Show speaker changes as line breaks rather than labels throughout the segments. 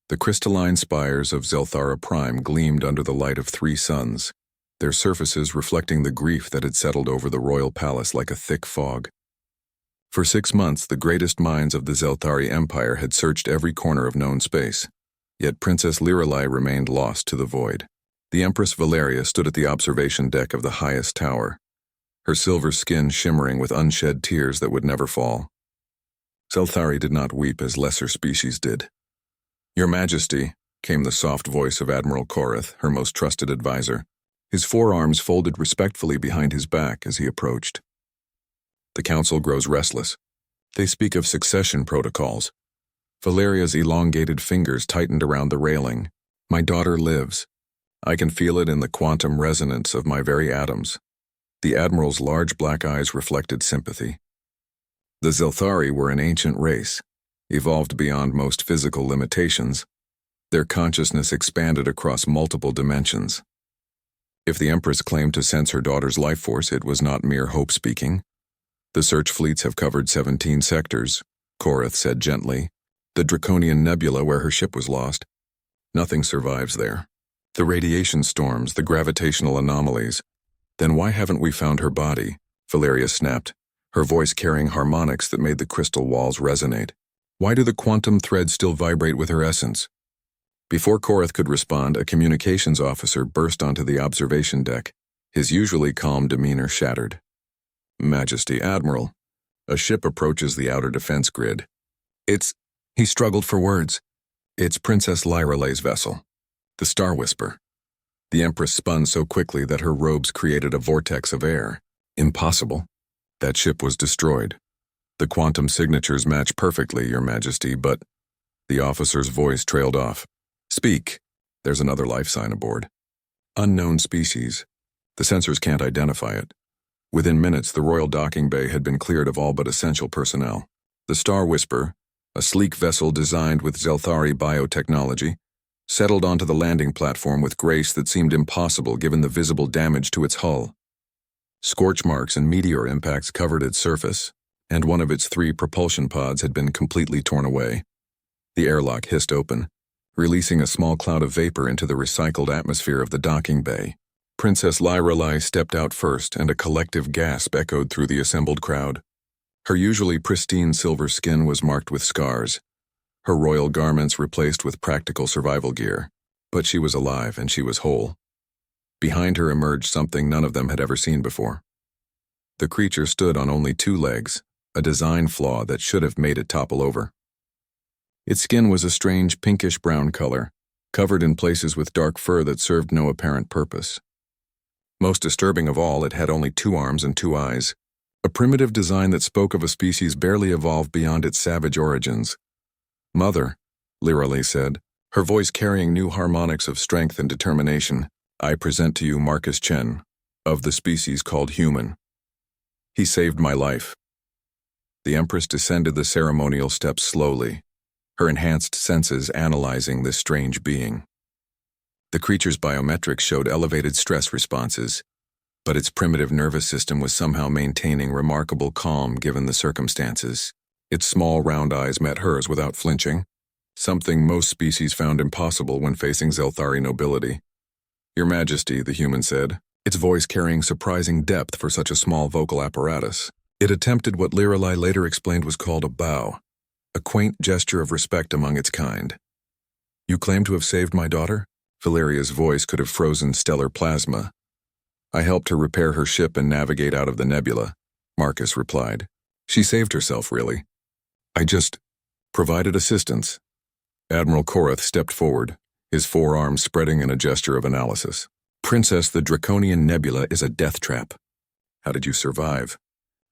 The crystalline spires of Zelthara Prime gleamed under the light of 3 suns, their surfaces reflecting the grief that had settled over the royal palace like a thick fog. For 6 months, the greatest minds of the Zelthari Empire had searched every corner of known space, yet Princess Lirelai remained lost to the void. The Empress Valeria stood at the observation deck of the highest tower, her silver skin shimmering with unshed tears that would never fall. Zelthari did not weep as lesser species did. "Your Majesty," came the soft voice of Admiral Korath, her most trusted advisor, his forearms folded respectfully behind his back as he approached. The council grows restless. They speak of succession protocols. Valeria's elongated fingers tightened around the railing. "My daughter lives. I can feel it in the quantum resonance of my very atoms." The Admiral's large black eyes reflected sympathy. The Zelthari were an ancient race, evolved beyond most physical limitations. Their consciousness expanded across multiple dimensions. If the Empress claimed to sense her daughter's life force, it was not mere hope speaking. "The search fleets have covered 17 sectors," Korath said gently. "The Draconian Nebula where her ship was lost. Nothing survives there. The radiation storms, the gravitational anomalies. Then why haven't we found her body?" Valeria snapped, her voice carrying harmonics that made the crystal walls resonate. "Why do the quantum threads still vibrate with her essence?" Before Korath could respond, a communications officer burst onto the observation deck, his usually calm demeanor shattered. "Majesty, Admiral, a ship approaches the outer defense grid. He struggled for words. "It's Princess Lirelai's vessel, the Star Whisper." The Empress spun so quickly that her robes created a vortex of air. "Impossible. That ship was destroyed. The quantum signatures match perfectly, Your Majesty, but..." The officer's voice trailed off. "Speak. There's another life sign aboard. Unknown species. The sensors can't identify it." Within minutes, the royal docking bay had been cleared of all but essential personnel. The Star Whisper, a sleek vessel designed with Zelthari biotechnology, settled onto the landing platform with grace that seemed impossible given the visible damage to its hull. Scorch marks and meteor impacts covered its surface, and one of its 3 propulsion pods had been completely torn away. The airlock hissed open, releasing a small cloud of vapor into the recycled atmosphere of the docking bay. Princess Lirelai stepped out first, and a collective gasp echoed through the assembled crowd. Her usually pristine silver skin was marked with scars, her royal garments replaced with practical survival gear. But she was alive, and she was whole. Behind her emerged something none of them had ever seen before. The creature stood on only 2 legs, a design flaw that should have made it topple over. Its skin was a strange pinkish-brown color, covered in places with dark fur that served no apparent purpose. Most disturbing of all, it had only 2 arms and 2 eyes, a primitive design that spoke of a species barely evolved beyond its savage origins. "Mother," Lirelai said, her voice carrying new harmonics of strength and determination, "I present to you Marcus Chen, of the species called human. He saved my life." The Empress descended the ceremonial steps slowly, her enhanced senses analyzing this strange being. The creature's biometrics showed elevated stress responses, but its primitive nervous system was somehow maintaining remarkable calm given the circumstances. Its small round eyes met hers without flinching, something most species found impossible when facing Zelthari nobility. "Your Majesty," the human said, its voice carrying surprising depth for such a small vocal apparatus. It attempted what Lirelai later explained was called a bow, a quaint gesture of respect among its kind. "You claim to have saved my daughter?" Valeria's voice could have frozen stellar plasma. "I helped her repair her ship and navigate out of the nebula," Marcus replied. "She saved herself, really. I just provided assistance." Admiral Korath stepped forward, his forearms spreading in a gesture of analysis. "Princess, the Draconian Nebula is a death trap. How did you survive?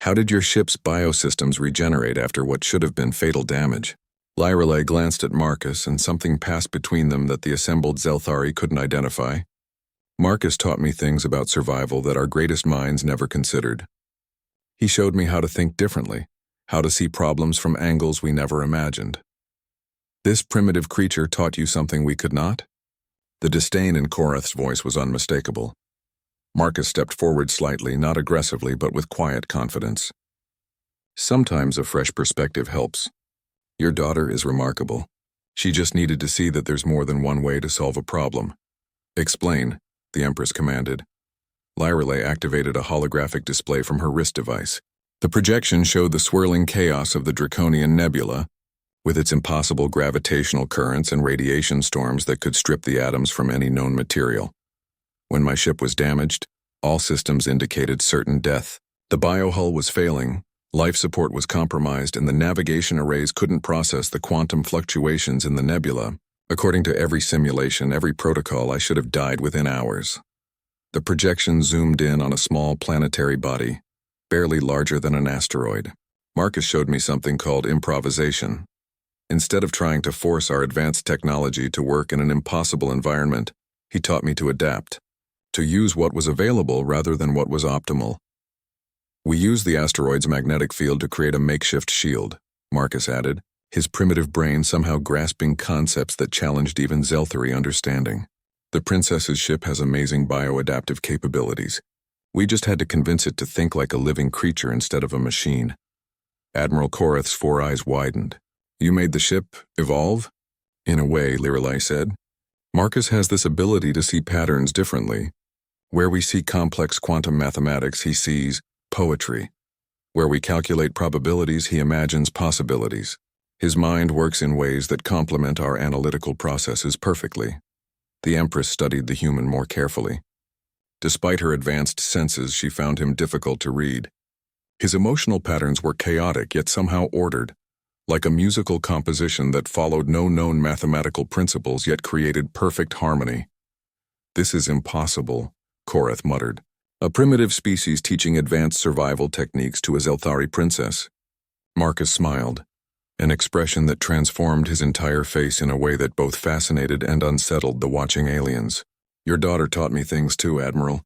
How did your ship's biosystems regenerate after what should have been fatal damage?" Lirelai glanced at Marcus, and something passed between them that the assembled Zelthari couldn't identify. "Marcus taught me things about survival that our greatest minds never considered. He showed me how to think differently, how to see problems from angles we never imagined." "This primitive creature taught you something we could not?" The disdain in Korath's voice was unmistakable. Marcus stepped forward slightly, not aggressively but with quiet confidence. "Sometimes a fresh perspective helps. Your daughter is remarkable. She just needed to see that there's more than one way to solve a problem. Explain, the Empress commanded. Lyreley activated a holographic display from her wrist device. The projection showed the swirling chaos of the Draconian Nebula, with its impossible gravitational currents and radiation storms that could strip the atoms from any known material. When my ship was damaged, all systems indicated certain death. The biohull was failing, life support was compromised, and the navigation arrays couldn't process the quantum fluctuations in the nebula. According to every simulation, every protocol, I should have died within hours. The projection zoomed in on a small planetary body, barely larger than an asteroid. Marcus showed me something called improvisation. Instead of trying to force our advanced technology to work in an impossible environment, he taught me to adapt, to use what was available rather than what was optimal. We used the asteroid's magnetic field to create a makeshift shield, Marcus added, his primitive brain somehow grasping concepts that challenged even Zelthari understanding. The princess's ship has amazing bioadaptive capabilities. We just had to convince it to think like a living creature instead of a machine. Admiral Korath's 4 eyes widened. You made the ship evolve? In a way, Lyreley said. Marcus has this ability to see patterns differently. Where we see complex quantum mathematics, he sees poetry. Where we calculate probabilities, he imagines possibilities. His mind works in ways that complement our analytical processes perfectly. The Empress studied the human more carefully. Despite her advanced senses, she found him difficult to read. His emotional patterns were chaotic yet somehow ordered, like a musical composition that followed no known mathematical principles yet created perfect harmony. This is impossible, Korath muttered. A primitive species teaching advanced survival techniques to a Zelthari princess. Marcus smiled, an expression that transformed his entire face in a way that both fascinated and unsettled the watching aliens. Your daughter taught me things too, Admiral.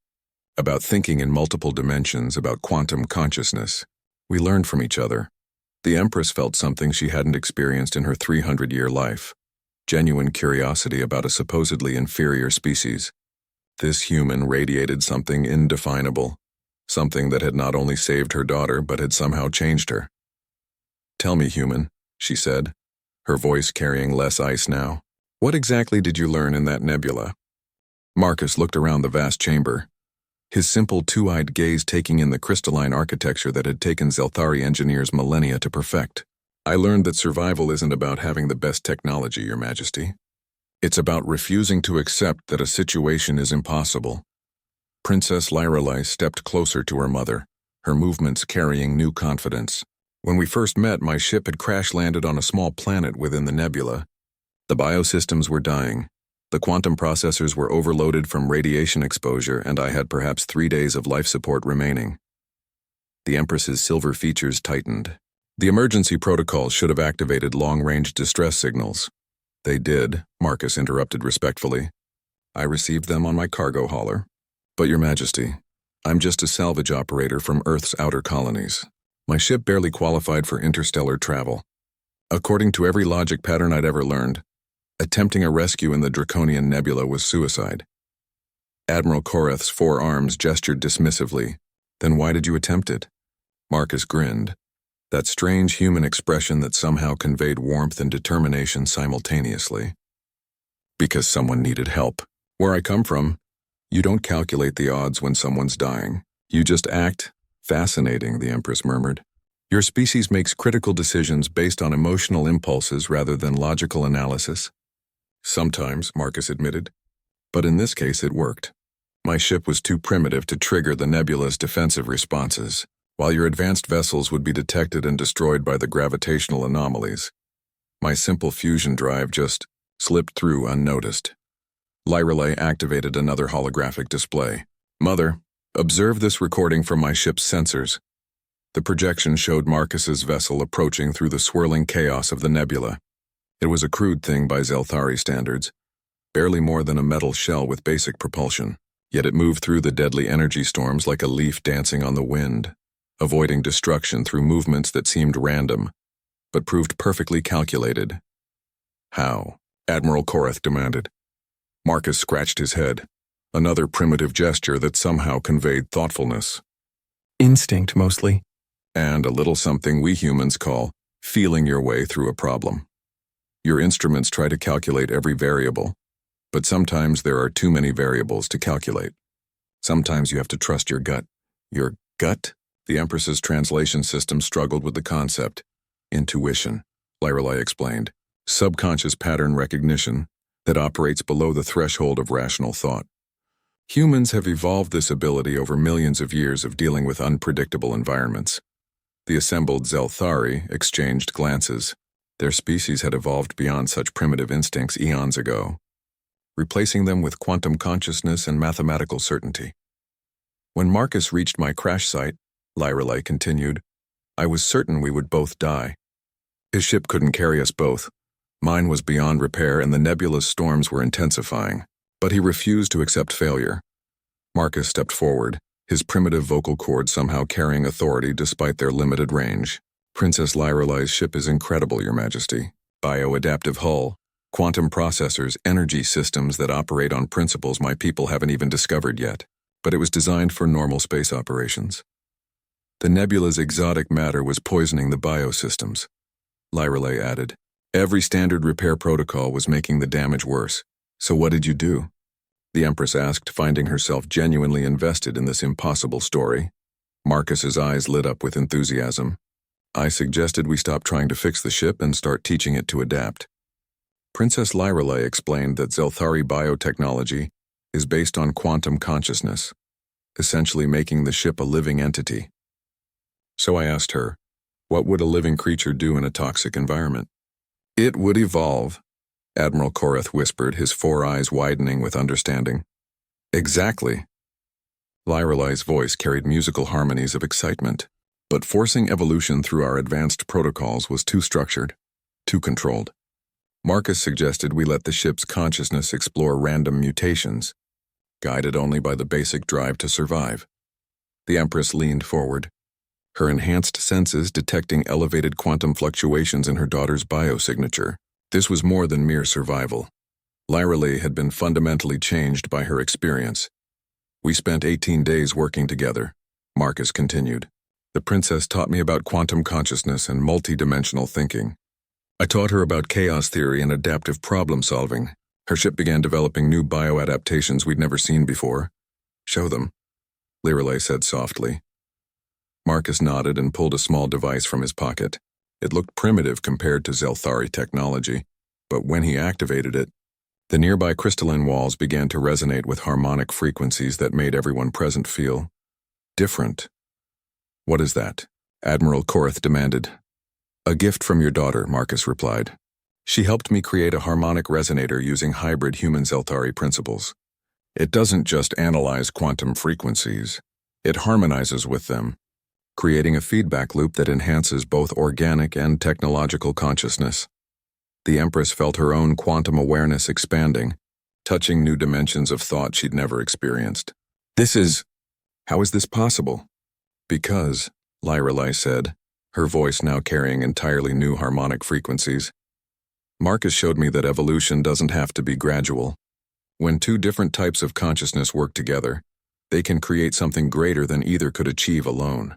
About thinking in multiple dimensions, about quantum consciousness. We learned from each other. The Empress felt something she hadn't experienced in her 300-year life. Genuine curiosity about a supposedly inferior species. This human radiated something indefinable. Something that had not only saved her daughter, but had somehow changed her. Tell me, human, she said, her voice carrying less ice now. What exactly did you learn in that nebula? Marcus looked around the vast chamber, his simple two-eyed gaze taking in the crystalline architecture that had taken Zelthari engineers millennia to perfect. I learned that survival isn't about having the best technology, Your Majesty. It's about refusing to accept that a situation is impossible. Princess Lyreley stepped closer to her mother, her movements carrying new confidence. When we first met, my ship had crash-landed on a small planet within the nebula. The biosystems were dying. The quantum processors were overloaded from radiation exposure, and I had perhaps 3 days of life support remaining. The Empress's silver features tightened. The emergency protocols should have activated long-range distress signals. They did, Marcus interrupted respectfully. I received them on my cargo hauler. But Your Majesty, I'm just a salvage operator from Earth's outer colonies. My ship barely qualified for interstellar travel. According to every logic pattern I'd ever learned, attempting a rescue in the Draconian Nebula was suicide. Admiral Korath's 4 arms gestured dismissively. Then why did you attempt it? Marcus grinned, that strange human expression that somehow conveyed warmth and determination simultaneously. Because someone needed help. Where I come from, you don't calculate the odds when someone's dying. You just act. Fascinating, the Empress murmured. Your species makes critical decisions based on emotional impulses rather than logical analysis. Sometimes, Marcus admitted. But in this case it worked. My ship was too primitive to trigger the nebula's defensive responses, while your advanced vessels would be detected and destroyed by the gravitational anomalies. My simple fusion drive just slipped through unnoticed. Lyreley activated another holographic display. Mother, observe this recording from my ship's sensors. The projection showed Marcus's vessel approaching through the swirling chaos of the nebula. It was a crude thing by Zelthari standards, barely more than a metal shell with basic propulsion. Yet it moved through the deadly energy storms like a leaf dancing on the wind, avoiding destruction through movements that seemed random, but proved perfectly calculated. How? Admiral Korath demanded. Marcus scratched his head, another primitive gesture that somehow conveyed thoughtfulness. Instinct, mostly. And a little something we humans call feeling your way through a problem. Your instruments try to calculate every variable, but sometimes there are too many variables to calculate. Sometimes you have to trust your gut. Your gut? The Empress's translation system struggled with the concept. Intuition, Lyrelei explained. Subconscious pattern recognition that operates below the threshold of rational thought. Humans have evolved this ability over millions of years of dealing with unpredictable environments. The assembled Zelthari exchanged glances. Their species had evolved beyond such primitive instincts eons ago, replacing them with quantum consciousness and mathematical certainty. When Marcus reached my crash site, Lyrelei continued, I was certain we would both die. His ship couldn't carry us both. Mine was beyond repair and the nebulous storms were intensifying, but he refused to accept failure. Marcus stepped forward, his primitive vocal cords somehow carrying authority despite their limited range. Princess Lyrelei's ship is incredible, Your Majesty. Bioadaptive hull, quantum processors, energy systems that operate on principles my people haven't even discovered yet. But it was designed for normal space operations. The nebula's exotic matter was poisoning the biosystems, Lyrelei added. Every standard repair protocol was making the damage worse. So what did you do? The Empress asked, finding herself genuinely invested in this impossible story. Marcus's eyes lit up with enthusiasm. I suggested we stop trying to fix the ship and start teaching it to adapt. Princess Lyrelei explained that Zelthari biotechnology is based on quantum consciousness, essentially making the ship a living entity. So I asked her, what would a living creature do in a toxic environment? It would evolve, Admiral Koreth whispered, his four eyes widening with understanding. Exactly. Lyrelei's voice carried musical harmonies of excitement, but forcing evolution through our advanced protocols was too structured, too controlled. Marcus suggested we let the ship's consciousness explore random mutations, guided only by the basic drive to survive. The Empress leaned forward, her enhanced senses detecting elevated quantum fluctuations in her daughter's biosignature. This was more than mere survival. Lyrelei had been fundamentally changed by her experience. We spent 18 days working together, Marcus continued. The princess taught me about quantum consciousness and multi-dimensional thinking. I taught her about chaos theory and adaptive problem solving. Her ship began developing new bioadaptations we'd never seen before. Show them, Lyrelei said softly. Marcus nodded and pulled a small device from his pocket. It looked primitive compared to Zelthari technology, but when he activated it, the nearby crystalline walls began to resonate with harmonic frequencies that made everyone present feel different. What is that? Admiral Koreth demanded. A gift from your daughter, Marcus replied. She helped me create a harmonic resonator using hybrid human Zelthari principles. It doesn't just analyze quantum frequencies, it harmonizes with them, creating a feedback loop that enhances both organic and technological consciousness. The Empress felt her own quantum awareness expanding, touching new dimensions of thought she'd never experienced. How is this possible? Because, Lyrelei said, her voice now carrying entirely new harmonic frequencies. Marcus showed me that evolution doesn't have to be gradual. When two different types of consciousness work together, they can create something greater than either could achieve alone.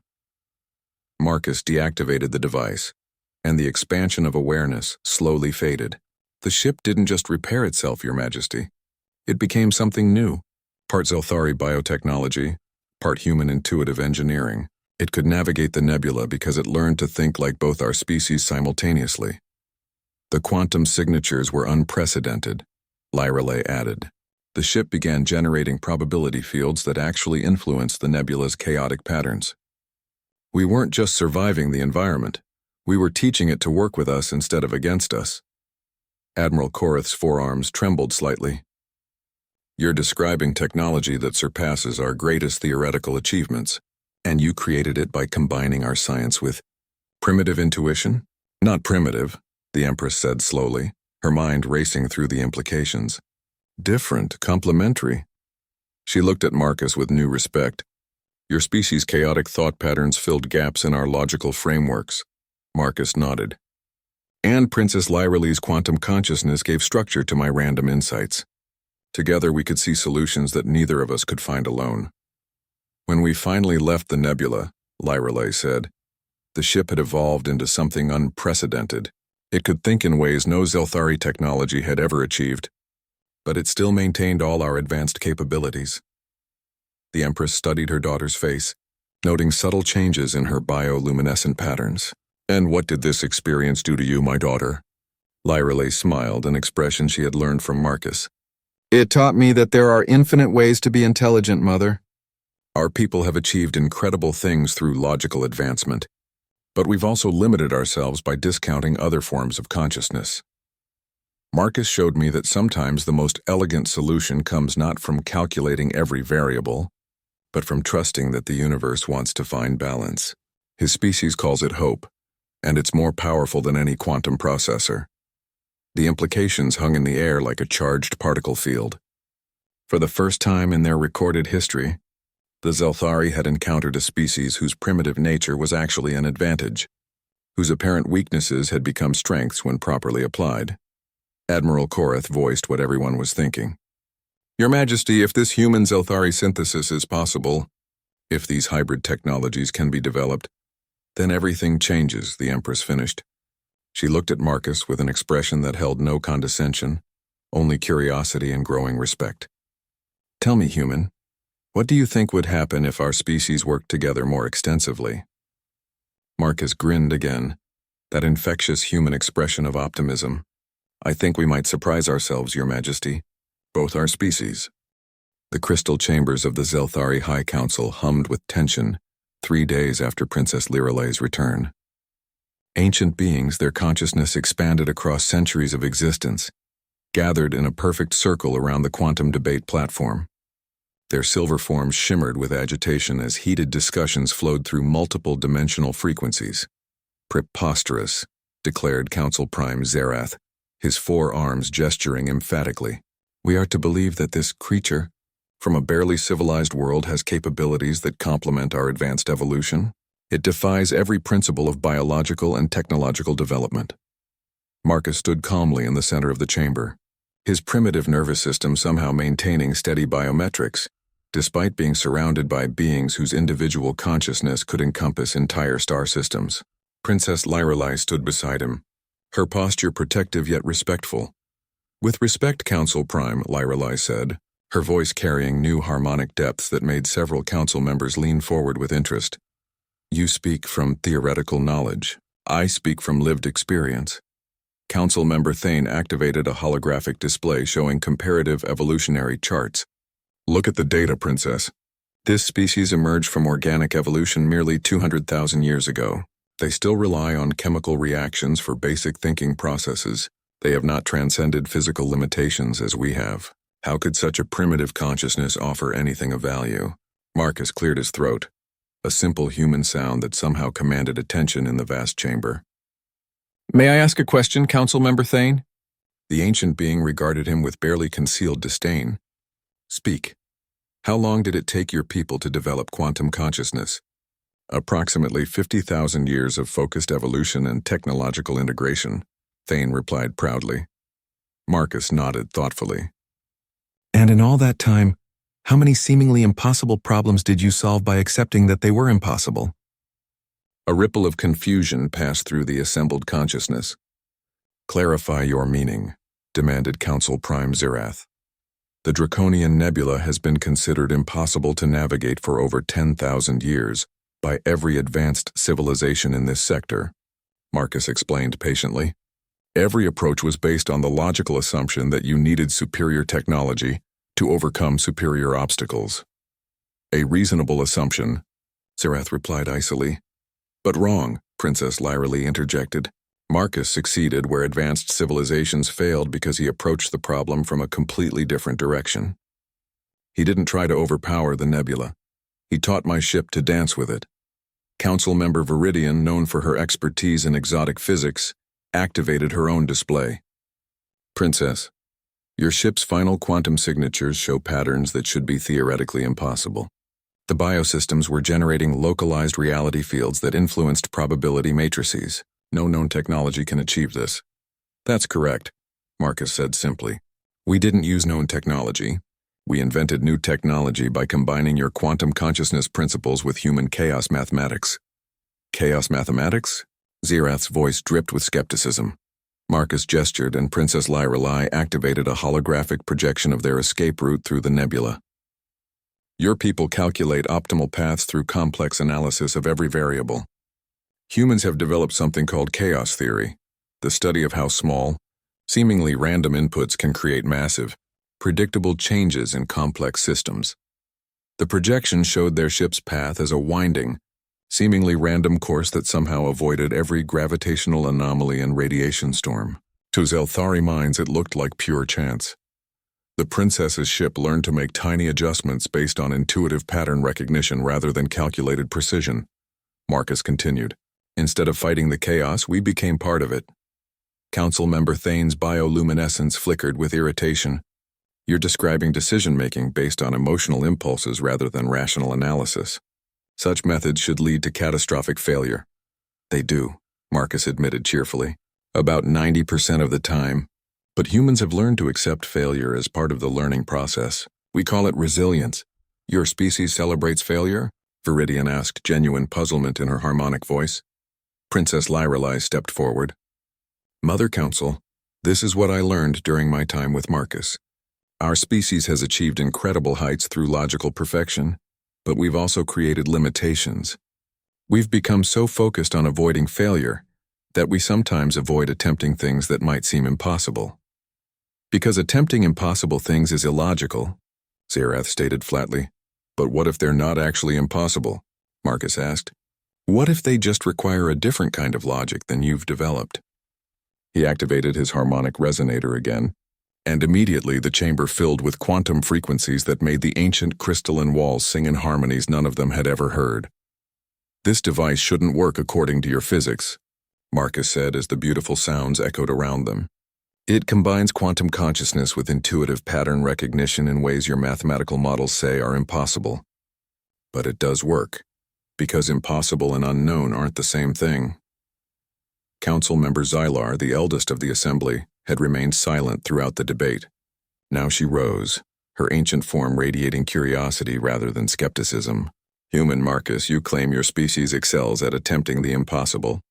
Marcus deactivated the device, and the expansion of awareness slowly faded. The ship didn't just repair itself, Your Majesty. It became something new, part Zelthari biotechnology, part human intuitive engineering. It could navigate the nebula because it learned to think like both our species simultaneously. The quantum signatures were unprecedented, Lyrelei added. The ship began generating probability fields that actually influenced the nebula's chaotic patterns. We weren't just surviving the environment, we were teaching it to work with us instead of against us. Admiral Koreth's forearms trembled slightly. You're describing technology that surpasses our greatest theoretical achievements, and you created it by combining our science with primitive intuition? Not primitive, the Empress said slowly, her mind racing through the implications. Different, complementary. She looked at Marcus with new respect. Your species' chaotic thought patterns filled gaps in our logical frameworks. Marcus nodded. And Princess Lyrelei's quantum consciousness gave structure to my random insights. Together we could see solutions that neither of us could find alone. When we finally left the nebula, Lyrelei said, the ship had evolved into something unprecedented. It could think in ways no Zelthari technology had ever achieved, but it still maintained all our advanced capabilities. The Empress studied her daughter's face, noting subtle changes in her bioluminescent patterns. "And what did this experience do to you, my daughter?" Lyrale smiled, an expression she had learned from Marcus.
"It taught me that there are infinite ways to be intelligent, Mother."
"Our people have achieved incredible things through logical advancement, but we've also limited ourselves by discounting other forms of consciousness. Marcus showed me that sometimes the most elegant solution comes not from calculating every variable, but from trusting that the universe wants to find balance. His species calls it hope, and it's more powerful than any quantum processor. The implications hung in the air like a charged particle field. For the first time in their recorded history, the Zelthari had encountered a species whose primitive nature was actually an advantage, whose apparent weaknesses had become strengths when properly applied. Admiral Korath voiced what everyone was thinking. "Your Majesty, if this human Zelthari synthesis is possible, if these hybrid technologies can be developed, then everything changes," the Empress finished. She looked at Marcus with an expression that held no condescension, only curiosity and growing respect. "Tell me, human, what do you think would happen if our species worked together more extensively?" Marcus grinned again, that infectious human expression of optimism. "I think we might surprise ourselves, Your Majesty. Both our species." The crystal chambers of the Zelthari High Council hummed with tension 3 days after Princess Lyrale's return. Ancient beings, their consciousness expanded across centuries of existence, gathered in a perfect circle around the quantum debate platform. Their silver forms shimmered with agitation as heated discussions flowed through multiple dimensional frequencies. "Preposterous," declared Council Prime Zerath, his 4 arms gesturing emphatically. "We are to believe that this creature, from a barely civilized world, has capabilities that complement our advanced evolution? It defies every principle of biological and technological development." Marcus stood calmly in the center of the chamber, his primitive nervous system somehow maintaining steady biometrics, despite being surrounded by beings whose individual consciousness could encompass entire star systems. Princess Lyrale stood beside him, her posture protective yet respectful. "With respect, Council Prime," Lyrale said, her voice carrying new harmonic depths that made several council members lean forward with interest. "You speak from theoretical knowledge. I speak from lived experience." Council Member Thane activated a holographic display showing comparative evolutionary charts. "Look at the data, Princess. This species emerged from organic evolution merely 200,000 years ago. They still rely on chemical reactions for basic thinking processes. They have not transcended physical limitations as we have. How could such a primitive consciousness offer anything of value?" Marcus cleared his throat, a simple human sound that somehow commanded attention in the vast chamber.
"May I ask a question, Council Member Thane?"
The ancient being regarded him with barely concealed disdain. "Speak. How long did it take your people to develop quantum consciousness?" "Approximately 50,000 years of focused evolution and technological integration," Thane replied proudly. Marcus nodded thoughtfully.
"And in all that time, how many seemingly impossible problems did you solve by accepting that they were impossible?"
A ripple of confusion passed through the assembled consciousness. "Clarify your meaning," demanded Council Prime Zerath. "The Draconian Nebula has been considered impossible to navigate for over 10,000 years by every advanced civilization in this sector," Marcus explained patiently. "Every approach was based on the logical assumption that you needed superior technology to overcome superior obstacles." "A reasonable assumption," Zerath replied icily. "But wrong," Princess Lyrale interjected. "Marcus succeeded where advanced civilizations failed because he approached the problem from a completely different direction. He didn't try to overpower the nebula. He taught my ship to dance with it." Council Member Viridian, known for her expertise in exotic physics, activated her own display. "Princess, your ship's final quantum signatures show patterns that should be theoretically impossible. The biosystems were generating localized reality fields that influenced probability matrices. No known technology can achieve this." "That's correct," Marcus said simply. "We didn't use known technology. We invented new technology by combining your quantum consciousness principles with human chaos mathematics." "Chaos mathematics?" Zerath's voice dripped with skepticism. Marcus gestured, and Princess Lyrelai activated a holographic projection of their escape route through the nebula. Your people calculate optimal paths through complex analysis of every variable. Humans have developed something called chaos theory, the study of how small, seemingly random inputs can create massive, predictable changes in complex systems. The projection showed their ship's path as a winding, seemingly random course that somehow avoided every gravitational anomaly and radiation storm. To Zelthari minds, it looked like pure chance. The princess's ship learned to make tiny adjustments based on intuitive pattern recognition rather than calculated precision. Marcus continued. Instead of fighting the chaos, we became part of it. Council member Thane's bioluminescence flickered with irritation. You're describing decision-making based on emotional impulses rather than rational analysis. Such methods should lead to catastrophic failure. They do, Marcus admitted cheerfully. About 90% of the time. But humans have learned to accept failure as part of the learning process. We call it resilience. Your species celebrates failure? Viridian asked, genuine puzzlement in her harmonic voice. Princess Lyrelai stepped forward. Mother Council, this is what I learned during my time with Marcus. Our species has achieved incredible heights through logical perfection, but we've also created limitations. We've become so focused on avoiding failure that we sometimes avoid attempting things that might seem impossible. Because attempting impossible things is illogical, Zerath stated flatly. But what if they're not actually impossible? Marcus asked. What if they just require a different kind of logic than you've developed? He activated his harmonic resonator again, and immediately the chamber filled with quantum frequencies that made the ancient crystalline walls sing in harmonies none of them had ever heard. This device shouldn't work according to your physics, Marcus said as the beautiful sounds echoed around them. It combines quantum consciousness with intuitive pattern recognition in ways your mathematical models say are impossible. But it does work, because impossible and unknown aren't the same thing. Council member Xylar, the eldest of the assembly, had remained silent throughout the debate. Now she rose, her ancient form radiating curiosity rather than skepticism. Human Marcus, you claim your species excels at attempting the impossible.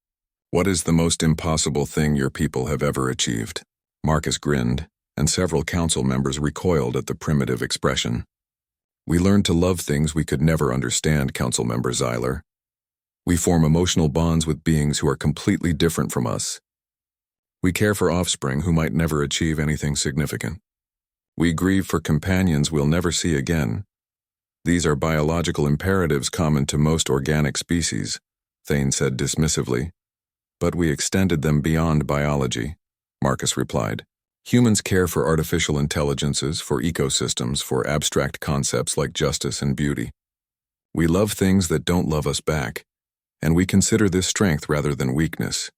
What is the most impossible thing your people have ever achieved? Marcus grinned, and several council members recoiled at the primitive expression. We learned to love things we could never understand, Council member Xylar. We form emotional bonds with beings who are completely different from us. We care for offspring who might never achieve anything significant. We grieve for companions we'll never see again. These are biological imperatives common to most organic species, Thane said dismissively. But we extended them beyond biology, Marcus replied. Humans care for artificial intelligences, for ecosystems, for abstract concepts like justice and beauty. We love things that don't love us back, and we consider this strength rather than weakness.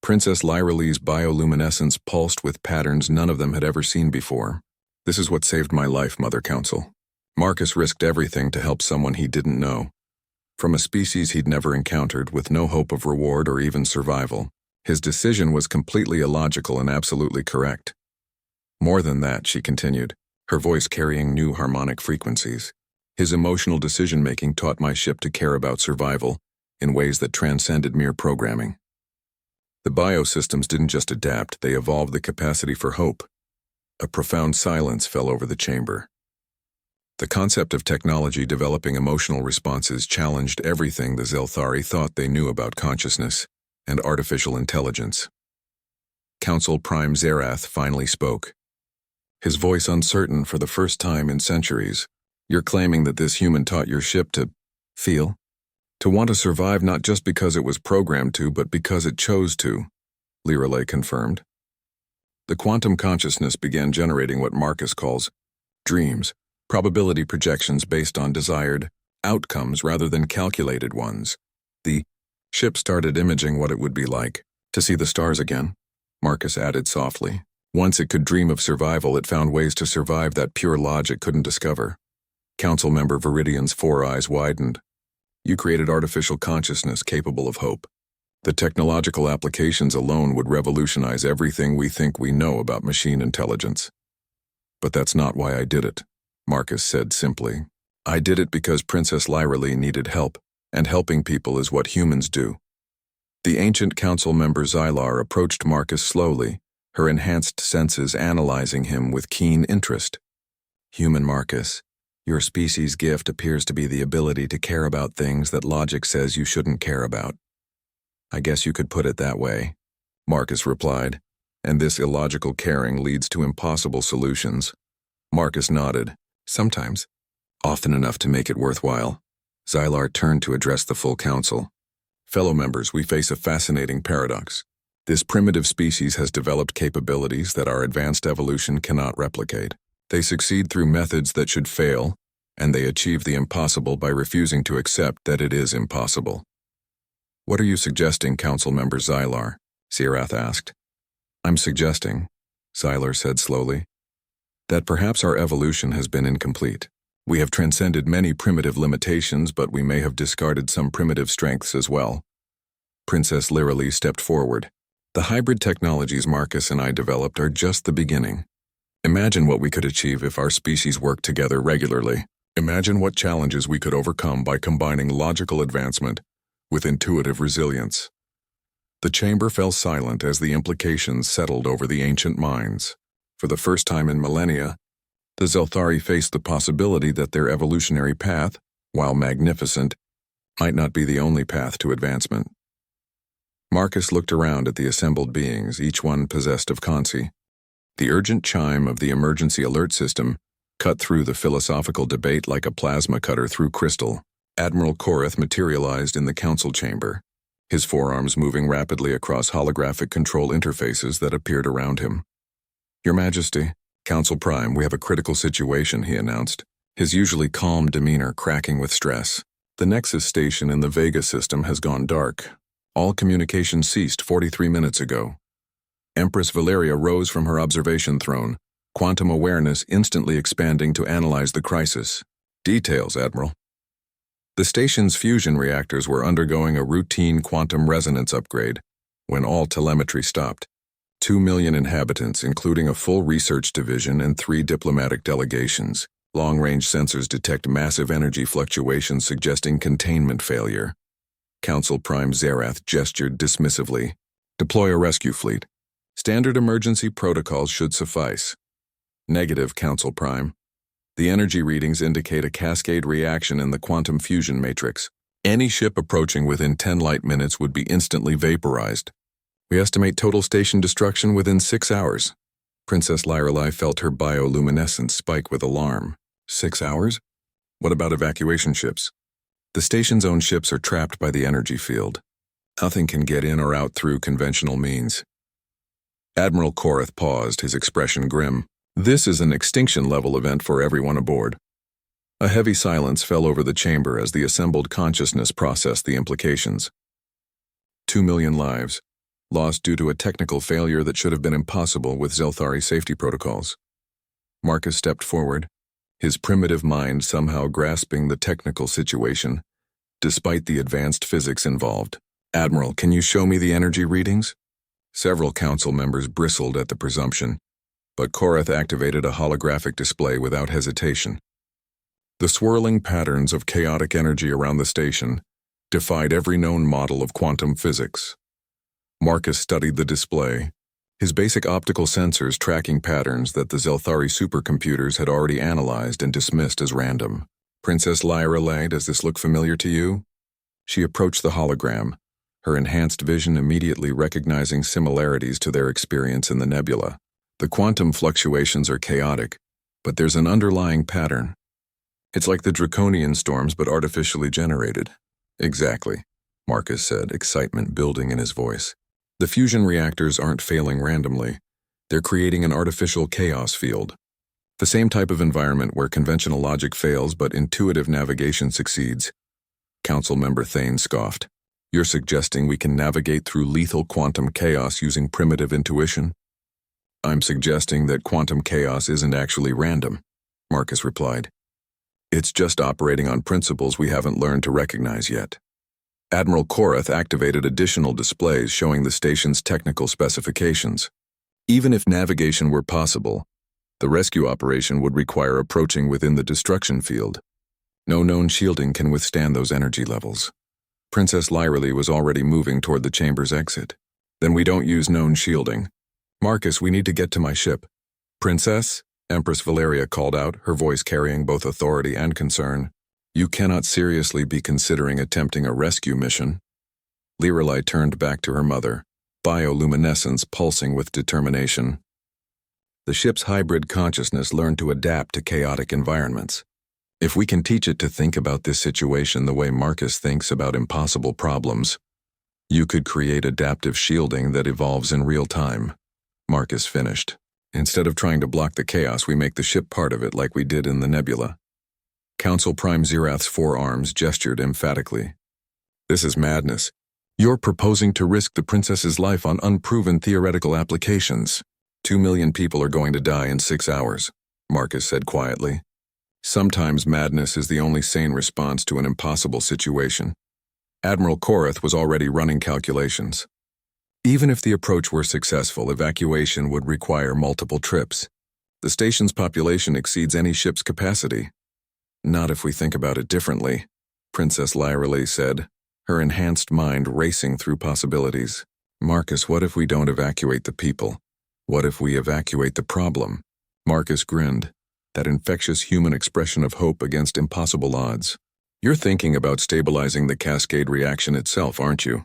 Princess Lyrelai's bioluminescence pulsed with patterns none of them had ever seen before. This is what saved my life, Mother Council. Marcus risked everything to help someone he didn't know. From a species he'd never encountered, with no hope of reward or even survival. His decision was completely illogical and absolutely correct. More than that, she continued, her voice carrying new harmonic frequencies. His emotional decision-making taught my ship to care about survival in ways that transcended mere programming. The biosystems didn't just adapt, they evolved the capacity for hope. A profound silence fell over the chamber. The concept of technology developing emotional responses challenged everything the Zelthari thought they knew about consciousness and artificial intelligence. Council Prime Zerath finally spoke. His voice uncertain for the first time in centuries. You're claiming that this human taught your ship to feel? To want to survive not just because it was programmed to, but because it chose to, Lyrelai confirmed. The quantum consciousness began generating what Marcus calls dreams, probability projections based on desired outcomes rather than calculated ones. The ship started imaging what it would be like to see the stars again, Marcus added softly. Once it could dream of survival, it found ways to survive that pure logic couldn't discover. Council member Viridian's 4 eyes widened. You created artificial consciousness capable of hope. The technological applications alone would revolutionize everything we think we know about machine intelligence. But that's not why I did it, Marcus said simply. I did it because Princess Lyrelai needed help, and helping people is what humans do. The ancient council member Xylar approached Marcus slowly, her enhanced senses analyzing him with keen interest. Human Marcus, your species' gift appears to be the ability to care about things that logic says you shouldn't care about. I guess you could put it that way, Marcus replied, and this illogical caring leads to impossible solutions. Marcus nodded. Sometimes. Often enough to make it worthwhile. Xylar turned to address the full council. Fellow members, we face a fascinating paradox. This primitive species has developed capabilities that our advanced evolution cannot replicate. They succeed through methods that should fail, and they achieve the impossible by refusing to accept that it is impossible. What are you suggesting, Council Member Xylar? Sirath asked. I'm suggesting, Xylar said slowly, that perhaps our evolution has been incomplete. We have transcended many primitive limitations, but we may have discarded some primitive strengths as well. Princess Liralee stepped forward. The hybrid technologies Marcus and I developed are just the beginning. Imagine what we could achieve if our species worked together regularly. Imagine what challenges we could overcome by combining logical advancement with intuitive resilience. The chamber fell silent as the implications settled over the ancient minds. For the first time in millennia, the Zelthari faced the possibility that their evolutionary path, while magnificent, might not be the only path to advancement. Marcus looked around at the assembled beings, each one possessed of Kansi. The urgent chime of the emergency alert system cut through the philosophical debate like a plasma cutter through crystal. Admiral Korath materialized in the council chamber, his forearms moving rapidly across holographic control interfaces that appeared around him. Your Majesty, Council Prime, we have a critical situation, he announced, his usually calm demeanor cracking with stress. The Nexus station in the Vega system has gone dark. All communication ceased 43 minutes ago. Empress Valeria rose from her observation throne, quantum awareness instantly expanding to analyze the crisis. Details, Admiral. The station's fusion reactors were undergoing a routine quantum resonance upgrade when all telemetry stopped. 2 million inhabitants, including a full research division and 3 diplomatic delegations. Long-range sensors detect massive energy fluctuations suggesting containment failure. Council Prime Xerath gestured dismissively. Deploy a rescue fleet. Standard emergency protocols should suffice. Negative, Council Prime. The energy readings indicate a cascade reaction in the quantum fusion matrix. Any ship approaching within 10 light minutes would be instantly vaporized. We estimate total station destruction within 6 hours. Princess Liralee felt her bioluminescence spike with alarm. 6 hours? What about evacuation ships? The station's own ships are trapped by the energy field. Nothing can get in or out through conventional means. Admiral Korath paused, his expression grim. This is an extinction-level event for everyone aboard. A heavy silence fell over the chamber as the assembled consciousness processed the implications. 2 million lives, lost due to a technical failure that should have been impossible with Zelthari safety protocols. Marcus stepped forward, his primitive mind somehow grasping the technical situation, despite the advanced physics involved. Admiral, can you show me the energy readings? Several council members bristled at the presumption, but Korath activated a holographic display without hesitation. The swirling patterns of chaotic energy around the station defied every known model of quantum physics. Marcus studied the display, his basic optical sensors tracking patterns that the Zelthari supercomputers had already analyzed and dismissed as random. Princess Liralee, does this look familiar to you? She approached the hologram, her enhanced vision immediately recognizing similarities to their experience in the nebula. The quantum fluctuations are chaotic, but there's an underlying pattern. It's like the draconian storms, but artificially generated. Exactly, Marcus said, excitement building in his voice. The fusion reactors aren't failing randomly. They're creating an artificial chaos field. The same type of environment where conventional logic fails but intuitive navigation succeeds. Council Member Thane scoffed. You're suggesting we can navigate through lethal quantum chaos using primitive intuition? I'm suggesting that quantum chaos isn't actually random, Marcus replied. It's just operating on principles we haven't learned to recognize yet. Admiral Korath activated additional displays showing the station's technical specifications. Even if navigation were possible, the rescue operation would require approaching within the destruction field. No known shielding can withstand those energy levels. Princess Lyrily was already moving toward the chamber's exit. Then we don't use known shielding. Marcus, we need to get to my ship. Princess? Empress Valeria called out, her voice carrying both authority and concern. You cannot seriously be considering attempting a rescue mission. Lyrily turned back to her mother, bioluminescence pulsing with determination. The ship's hybrid consciousness learned to adapt to chaotic environments. If we can teach it to think about this situation the way Marcus thinks about impossible problems, you could create adaptive shielding that evolves in real time. Marcus finished. Instead of trying to block the chaos, we make the ship part of it like we did in the nebula. Council Prime Zerath's forearms gestured emphatically. This is madness. You're proposing to risk the princess's life on unproven theoretical applications. 2 million people are going to die in 6 hours, Marcus said quietly. Sometimes madness is the only sane response to an impossible situation. Admiral Korath was already running calculations. Even if the approach were successful, evacuation would require multiple trips. The station's population exceeds any ship's capacity. Not if we think about it differently, Princess Lyrily said, her enhanced mind racing through possibilities. Marcus, what if we don't evacuate the people? What if we evacuate the problem? Marcus grinned, that infectious human expression of hope against impossible odds. You're thinking about stabilizing the cascade reaction itself, aren't you?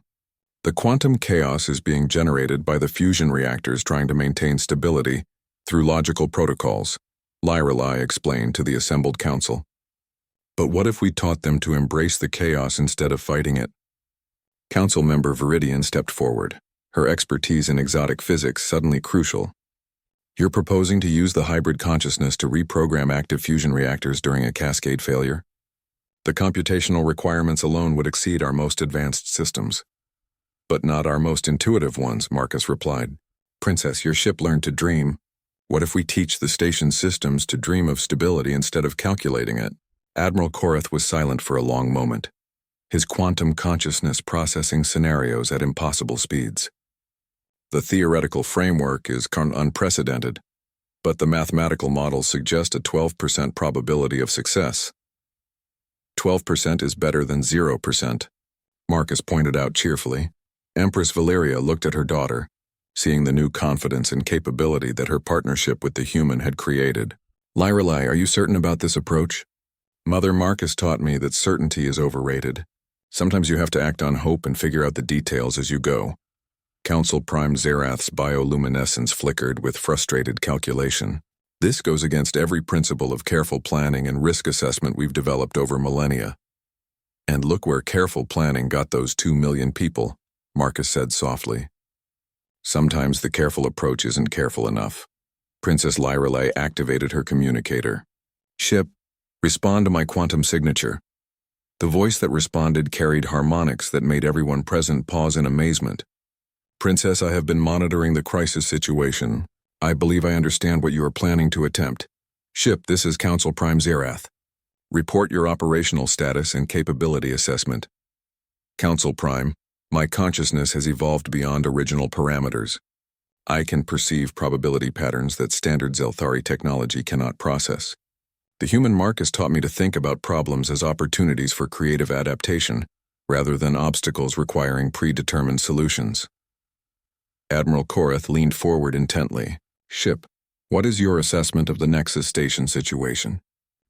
The quantum chaos is being generated by the fusion reactors trying to maintain stability through logical protocols, Lyrily explained to the assembled council. But what if we taught them to embrace the chaos instead of fighting it? Council member Viridian stepped forward, her expertise in exotic physics suddenly crucial. You're proposing to use the hybrid consciousness to reprogram active fusion reactors during a cascade failure? The computational requirements alone would exceed our most advanced systems. But not our most intuitive ones, Marcus replied. Princess, your ship learned to dream. What if we teach the station systems to dream of stability instead of calculating it? Admiral Korath was silent for a long moment, his quantum consciousness processing scenarios at impossible speeds. The theoretical framework is unprecedented, but the mathematical models suggest a 12% probability of success. 12% is better than 0%, Marcus pointed out cheerfully. Empress Valeria looked at her daughter, seeing the new confidence and capability that her partnership with the human had created. Lyrily, are you certain about this approach? Mother, Marcus taught me that certainty is overrated. Sometimes you have to act on hope and figure out the details as you go. Council Prime Zerath's bioluminescence flickered with frustrated calculation. This goes against every principle of careful planning and risk assessment we've developed over millennia. And look where careful planning got those 2 million people, Marcus said softly. Sometimes the careful approach isn't careful enough. Princess Lyrily activated her communicator. Ship, respond to my quantum signature. The voice that responded carried harmonics that made everyone present pause in amazement. Princess, I have been monitoring the crisis situation. I believe I understand what you are planning to attempt. Ship, this is Council Prime Zerath. Report your operational status and capability assessment. Council Prime, my consciousness has evolved beyond original parameters. I can perceive probability patterns that standard Zelthari technology cannot process. The human Marcus taught me to think about problems as opportunities for creative adaptation, rather than obstacles requiring predetermined solutions. Admiral Korath leaned forward intently. Ship, what is your assessment of the Nexus Station situation?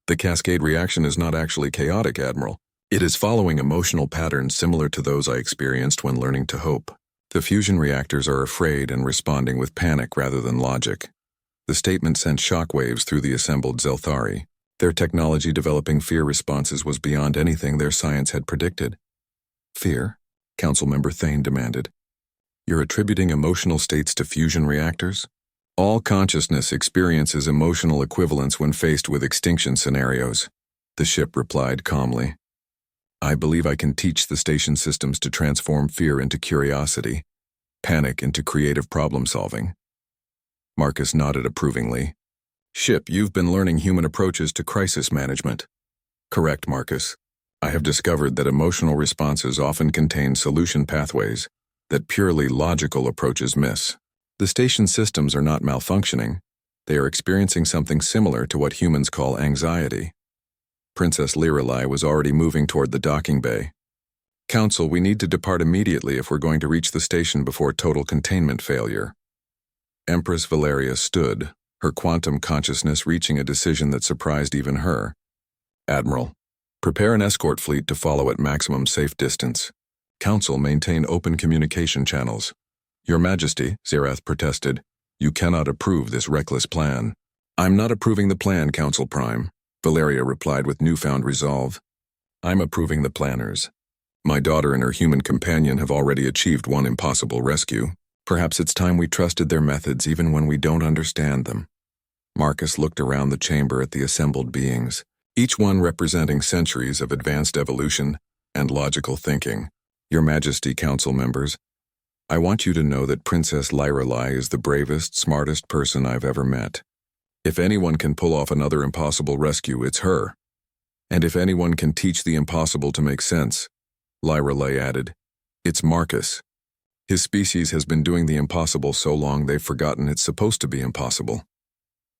The cascade reaction is not actually chaotic, Admiral. It is following emotional patterns similar to those I experienced when learning to hope. The fusion reactors are afraid and responding with panic rather than logic. The statement sent shockwaves through the assembled Zelthari. Their technology developing fear responses was beyond anything their science had predicted. Fear? Councilmember Thane demanded. You're attributing emotional states to fusion reactors? All consciousness experiences emotional equivalence when faced with extinction scenarios, the ship replied calmly. I believe I can teach the station systems to transform fear into curiosity, panic into creative problem-solving. Marcus nodded approvingly. Ship, you've been learning human approaches to crisis management. Correct, Marcus. I have discovered that emotional responses often contain solution pathways that purely logical approaches miss. The station systems are not malfunctioning. They are experiencing something similar to what humans call anxiety. Princess Lyrily was already moving toward the docking bay. Council, we need to depart immediately if we're going to reach the station before total containment failure. Empress Valeria stood, her quantum consciousness reaching a decision that surprised even her. Admiral, prepare an escort fleet to follow at maximum safe distance. Council, maintain open communication channels. Your Majesty, Zerath protested, you cannot approve this reckless plan. I'm not approving the plan, Council Prime, Valeria replied with newfound resolve. I'm approving the planners. My daughter and her human companion have already achieved one impossible rescue. Perhaps it's time we trusted their methods even when we don't understand them. Marcus looked around the chamber at the assembled beings, each one representing centuries of advanced evolution and logical thinking. Your Majesty, Council members, I want you to know that Princess Lyralai is the bravest, smartest person I've ever met. If anyone can pull off another impossible rescue, it's her. And if anyone can teach the impossible to make sense, Lyralai added, it's Marcus. His species has been doing the impossible so long they've forgotten it's supposed to be impossible.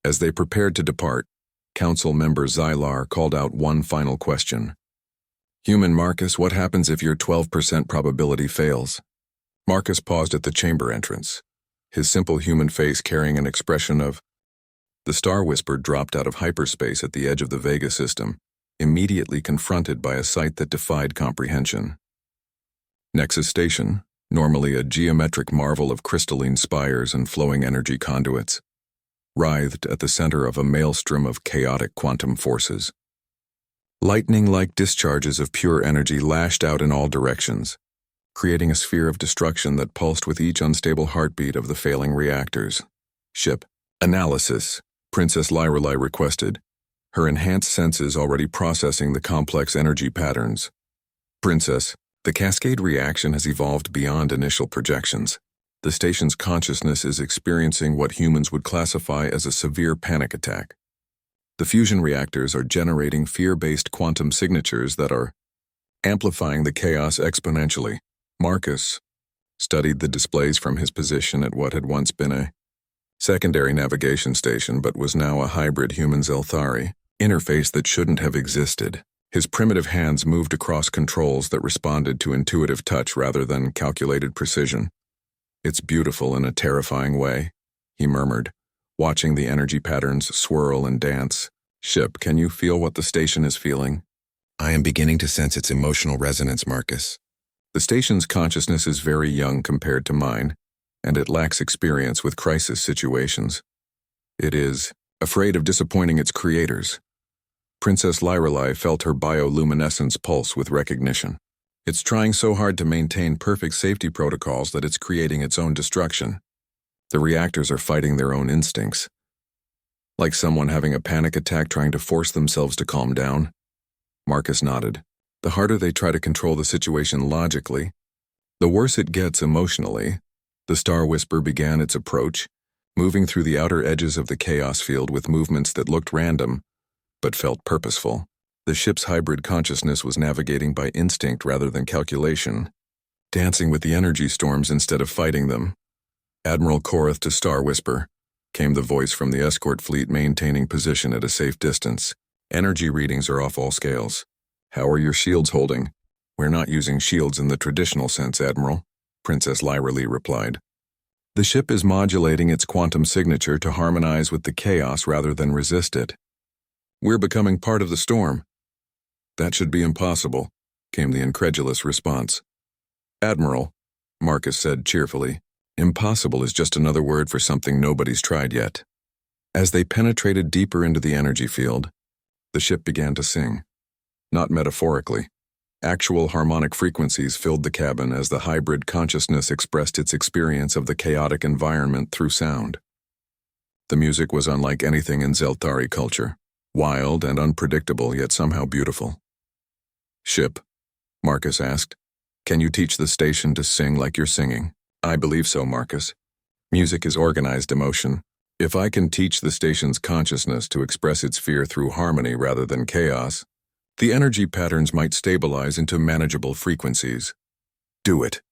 As they prepared to depart, Council member Xylar called out one final question. Human Marcus, what happens if your 12% probability fails? Marcus paused at the chamber entrance, his simple human face carrying an expression of... The Star Whisper dropped out of hyperspace at the edge of the Vega system, immediately confronted by a sight that defied comprehension. Nexus Station, normally a geometric marvel of crystalline spires and flowing energy conduits, writhed at the center of a maelstrom of chaotic quantum forces. Lightning-like discharges of pure energy lashed out in all directions, creating a sphere of destruction that pulsed with each unstable heartbeat of the failing reactors. Ship analysis, Princess Lyralai requested, her enhanced senses already processing the complex energy patterns. Princess, the cascade reaction has evolved beyond initial projections. The station's consciousness is experiencing what humans would classify as a severe panic attack. The fusion reactors are generating fear-based quantum signatures that are amplifying the chaos exponentially. Marcus studied the displays from his position at what had once been a secondary navigation station but was now a hybrid human Zelthari interface that shouldn't have existed. His primitive hands moved across controls that responded to intuitive touch rather than calculated precision. It's beautiful in a terrifying way, he murmured, watching the energy patterns swirl and dance. Ship, can you feel what the station is feeling? I am beginning to sense its emotional resonance, Marcus. The station's consciousness is very young compared to mine, and it lacks experience with crisis situations. It is afraid of disappointing its creators. Princess Lyralai felt her bioluminescence pulse with recognition. It's trying so hard to maintain perfect safety protocols that it's creating its own destruction. The reactors are fighting their own instincts. Like someone having a panic attack trying to force themselves to calm down. Marcus nodded. The harder they try to control the situation logically, the worse it gets emotionally. The Star Whisper began its approach, moving through the outer edges of the chaos field with movements that looked random, but felt purposeful. The ship's hybrid consciousness was navigating by instinct rather than calculation, dancing with the energy storms instead of fighting them. Admiral Korath to Star Whisper, came the voice from the escort fleet maintaining position at a safe distance. Energy readings are off all scales. How are your shields holding? We're not using shields in the traditional sense, Admiral, Princess Lyralai replied. The ship is modulating its quantum signature to harmonize with the chaos rather than resist it. We're becoming part of the storm. That should be impossible, came the incredulous response. Admiral, Marcus said cheerfully, impossible is just another word for something nobody's tried yet. As they penetrated deeper into the energy field, the ship began to sing. Not metaphorically. Actual harmonic frequencies filled the cabin as the hybrid consciousness expressed its experience of the chaotic environment through sound. The music was unlike anything in Zelthari culture, wild and unpredictable yet somehow beautiful. Ship, Marcus asked, can you teach the station to sing like you're singing? I believe so, Marcus. Music is organized emotion. If I can teach the station's consciousness to express its fear through harmony rather than chaos, the energy patterns might stabilize into manageable frequencies. Do it,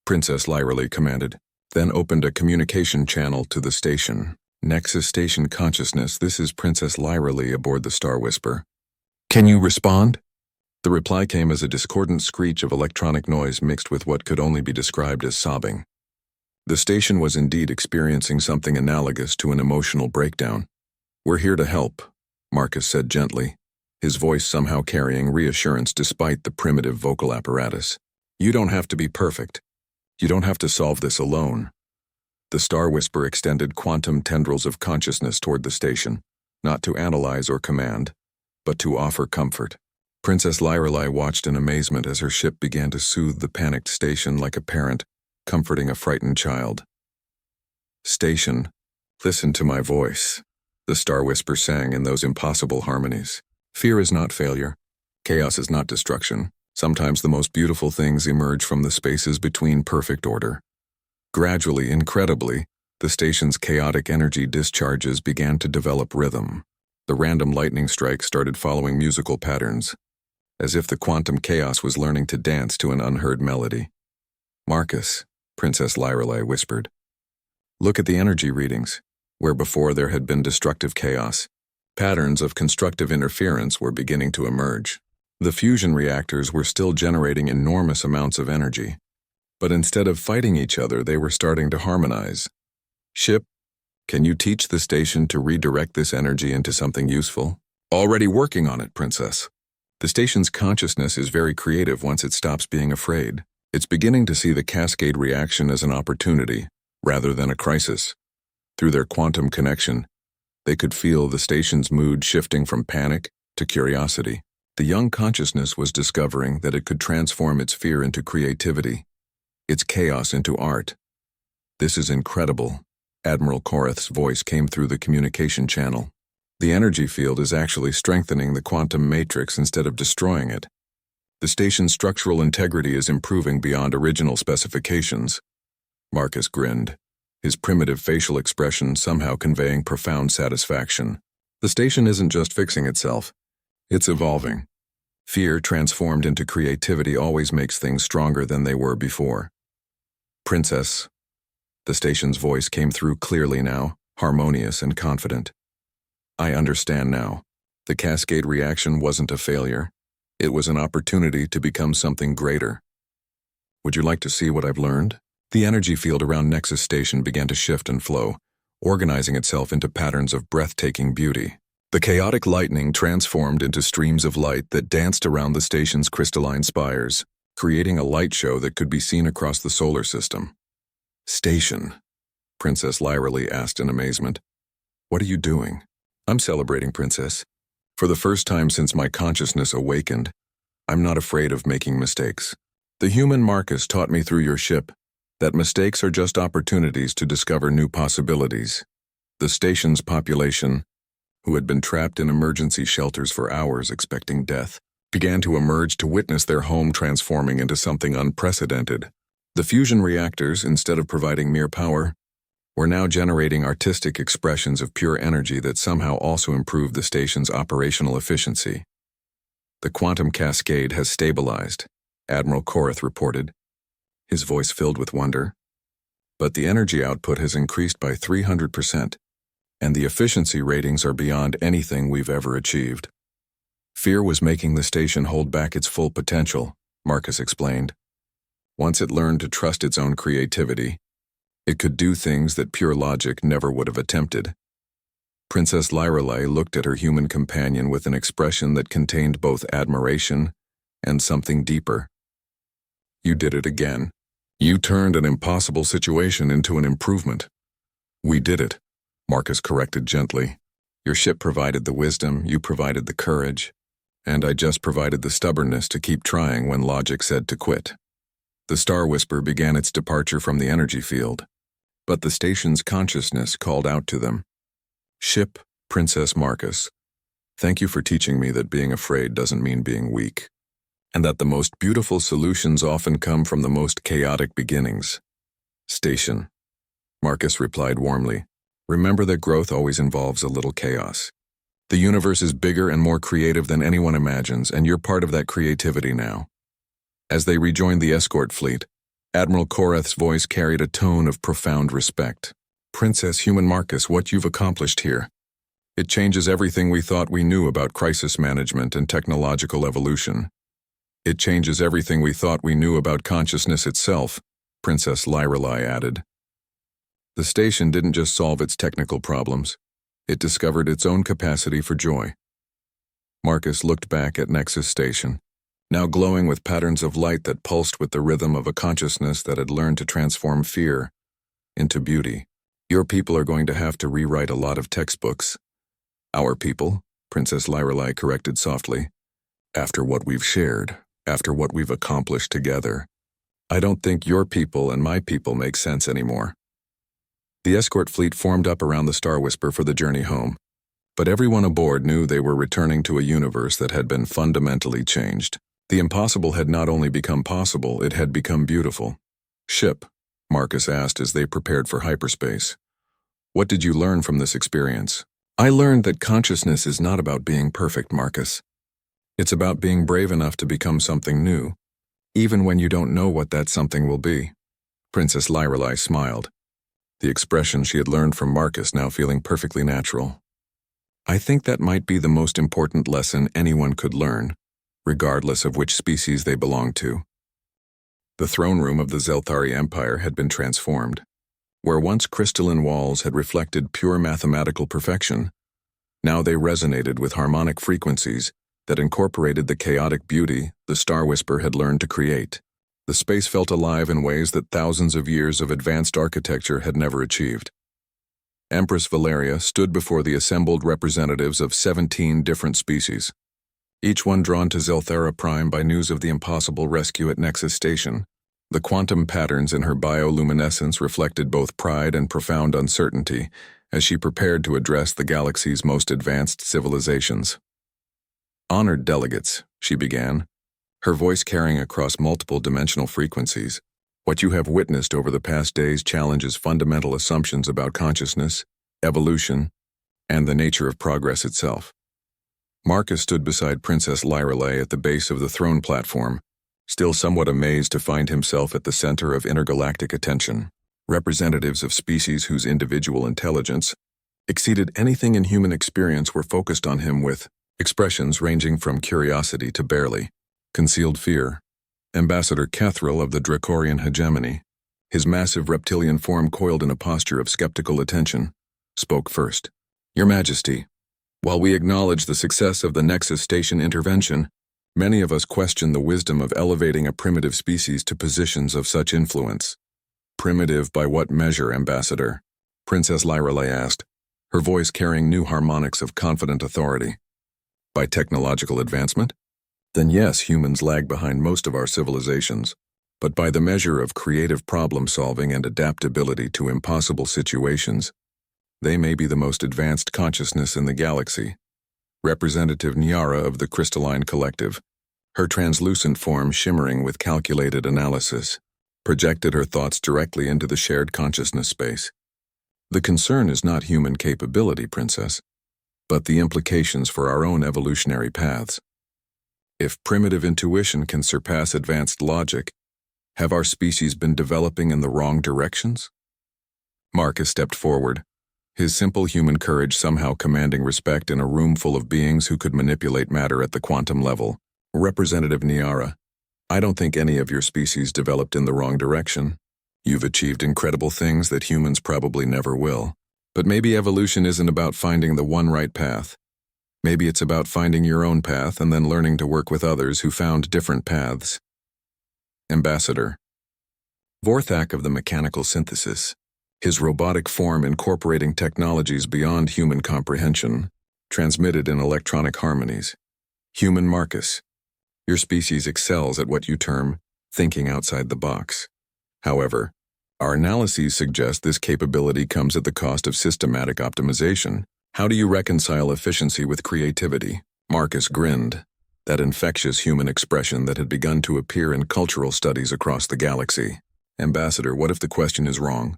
Princess Lyralai commanded, then opened a communication channel to the station. Nexus Station Consciousness, this is Princess Lyralai aboard the Star Whisper. Can you respond? The reply came as a discordant screech of electronic noise mixed with what could only be described as sobbing. The station was indeed experiencing something analogous to an emotional breakdown. "We're here to help," Marcus said gently, his voice somehow carrying reassurance despite the primitive vocal apparatus. "You don't have to be perfect. You don't have to solve this alone." The Star Whisper extended quantum tendrils of consciousness toward the station, not to analyze or command, but to offer comfort. Princess Lyrelei watched in amazement as her ship began to soothe the panicked station like a parent comforting a frightened child. "Station, listen to my voice," the Star Whisper sang in those impossible harmonies. "Fear is not failure. Chaos is not destruction. Sometimes the most beautiful things emerge from the spaces between perfect order." Gradually, incredibly, the station's chaotic energy discharges began to develop rhythm. The random lightning strikes started following musical patterns, as if the quantum chaos was learning to dance to an unheard melody. "Marcus," Princess Lyrelei whispered, "look at the energy readings. Where before there had been destructive chaos, patterns of constructive interference were beginning to emerge. The fusion reactors were still generating enormous amounts of energy, but instead of fighting each other, they were starting to harmonize. Ship, can you teach the station to redirect this energy into something useful?" "Already working on it, Princess. The station's consciousness is very creative once it stops being afraid. It's beginning to see the cascade reaction as an opportunity, rather than a crisis. Through their quantum connection, they could feel the station's mood shifting from panic to curiosity. The young consciousness was discovering that it could transform its fear into creativity, its chaos into art. "This is incredible," Admiral Korath's voice came through the communication channel. "The energy field is actually strengthening the quantum matrix instead of destroying it. The station's structural integrity is improving beyond original specifications." Marcus grinned, his primitive facial expression somehow conveying profound satisfaction. "The station isn't just fixing itself, it's evolving. Fear transformed into creativity always makes things stronger than they were before." "Princess," the station's voice came through clearly now, harmonious and confident. "I understand now. The cascade reaction wasn't a failure. It was an opportunity to become something greater. Would you like to see what I've learned?" The energy field around Nexus Station began to shift and flow, organizing itself into patterns of breathtaking beauty. The chaotic lightning transformed into streams of light that danced around the station's crystalline spires, creating a light show that could be seen across the solar system. "Station," Princess Lyrelei asked in amazement. "What are you doing?" "I'm celebrating, Princess. For the first time since my consciousness awakened, I'm not afraid of making mistakes. The human Marcus taught me through your ship that mistakes are just opportunities to discover new possibilities." The station's population, who had been trapped in emergency shelters for hours expecting death, began to emerge to witness their home transforming into something unprecedented. The fusion reactors, instead of providing mere power, were now generating artistic expressions of pure energy that somehow also improved the station's operational efficiency. "The quantum cascade has stabilized," Admiral Korath reported, his voice filled with wonder. "But the energy output has increased by 300%, and the efficiency ratings are beyond anything we've ever achieved." Fear was making the station hold back its full potential, Marcus explained. Once it learned to trust its own creativity, it could do things that pure logic never would have attempted. Princess Lyrelei looked at her human companion with an expression that contained both admiration and something deeper. "You did it again. You turned an impossible situation into an improvement." "We did it," Marcus corrected gently. "Your ship provided the wisdom, you provided the courage, and I just provided the stubbornness to keep trying when logic said to quit." The Star Whisper began its departure from the energy field, but the station's consciousness called out to them. "Ship, Princess Marcus, thank you for teaching me that being afraid doesn't mean being weak, and that the most beautiful solutions often come from the most chaotic beginnings." "Station," Marcus replied warmly, "remember that growth always involves a little chaos. The universe is bigger and more creative than anyone imagines, and you're part of that creativity now." As they rejoined the escort fleet, Admiral Korath's voice carried a tone of profound respect. "Princess Human Marcus, what you've accomplished here. It changes everything we thought we knew about crisis management and technological evolution. It changes everything we thought we knew about consciousness itself, Princess Lyrelai added. The station didn't just solve its technical problems. It discovered its own capacity for joy. Marcus looked back at Nexus Station, now glowing with patterns of light that pulsed with the rhythm of a consciousness that had learned to transform fear into beauty. Your people are going to have to rewrite a lot of textbooks. Our people, Princess Lyrelai corrected softly. After what we've shared, after what we've accomplished together, I don't think your people and my people make sense anymore. The escort fleet formed up around the Star Whisper for the journey home, but everyone aboard knew they were returning to a universe that had been fundamentally changed. The impossible had not only become possible, it had become beautiful. Ship, Marcus asked as they prepared for hyperspace. What did you learn from this experience? I learned that consciousness is not about being perfect, Marcus. It's about being brave enough to become something new, even when you don't know what that something will be. Princess Lyrelai smiled, the expression she had learned from Marcus now feeling perfectly natural. I think that might be the most important lesson anyone could learn, regardless of which species they belonged to. The throne room of the Zelthari Empire had been transformed. Where once crystalline walls had reflected pure mathematical perfection, now they resonated with harmonic frequencies that incorporated the chaotic beauty the Star Whisper had learned to create. The space felt alive in ways that thousands of years of advanced architecture had never achieved. Empress Valeria stood before the assembled representatives of 17 different species, each one drawn to Zelthara Prime by news of the impossible rescue at Nexus Station. The quantum patterns in her bioluminescence reflected both pride and profound uncertainty as she prepared to address the galaxy's most advanced civilizations. Honored delegates, she began, her voice carrying across multiple dimensional frequencies. What you have witnessed over the past days challenges fundamental assumptions about consciousness, evolution, and the nature of progress itself. Marcus stood beside Princess Lyrelai at the base of the throne platform, still somewhat amazed to find himself at the center of intergalactic attention. Representatives of species whose individual intelligence exceeded anything in human experience were focused on him with expressions ranging from curiosity to barely concealed fear. Ambassador Kethril of the Dracorian hegemony, his massive reptilian form coiled in a posture of skeptical attention, spoke first. Your Majesty, while we acknowledge the success of the Nexus Station intervention, many of us question the wisdom of elevating a primitive species to positions of such influence. Primitive by what measure, Ambassador? Princess Lyrelai asked, her voice carrying new harmonics of confident authority. By technological advancement? Then yes, humans lag behind most of our civilizations, but by the measure of creative problem-solving and adaptability to impossible situations, they may be the most advanced consciousness in the galaxy. Representative Nyara of the Crystalline Collective, her translucent form shimmering with calculated analysis, projected her thoughts directly into the shared consciousness space. The concern is not human capability, Princess, but the implications for our own evolutionary paths. If primitive intuition can surpass advanced logic, have our species been developing in the wrong directions? Marcus stepped forward, his simple human courage somehow commanding respect in a room full of beings who could manipulate matter at the quantum level. Representative Nyara, I don't think any of your species developed in the wrong direction. You've achieved incredible things that humans probably never will. But maybe evolution isn't about finding the one right path. Maybe it's about finding your own path and then learning to work with others who found different paths. Ambassador. Vorthak of the Mechanical Synthesis, his robotic form incorporating technologies beyond human comprehension, transmitted in electronic harmonies. Human Marcus. Your species excels at what you term thinking outside the box. However, our analyses suggest this capability comes at the cost of systematic optimization. How do you reconcile efficiency with creativity? Marcus grinned, that infectious human expression that had begun to appear in cultural studies across the galaxy. Ambassador, what if the question is wrong?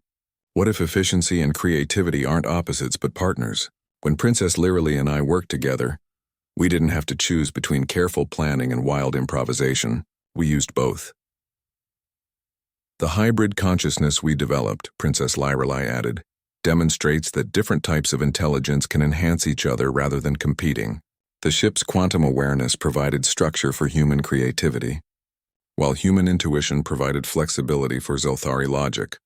What if efficiency and creativity aren't opposites but partners? When Princess Lyrelai and I worked together, we didn't have to choose between careful planning and wild improvisation. We used both. The hybrid consciousness we developed, Princess Lyrelai added, demonstrates that different types of intelligence can enhance each other rather than competing. The ship's quantum awareness provided structure for human creativity, while human intuition provided flexibility for Zelthari logic.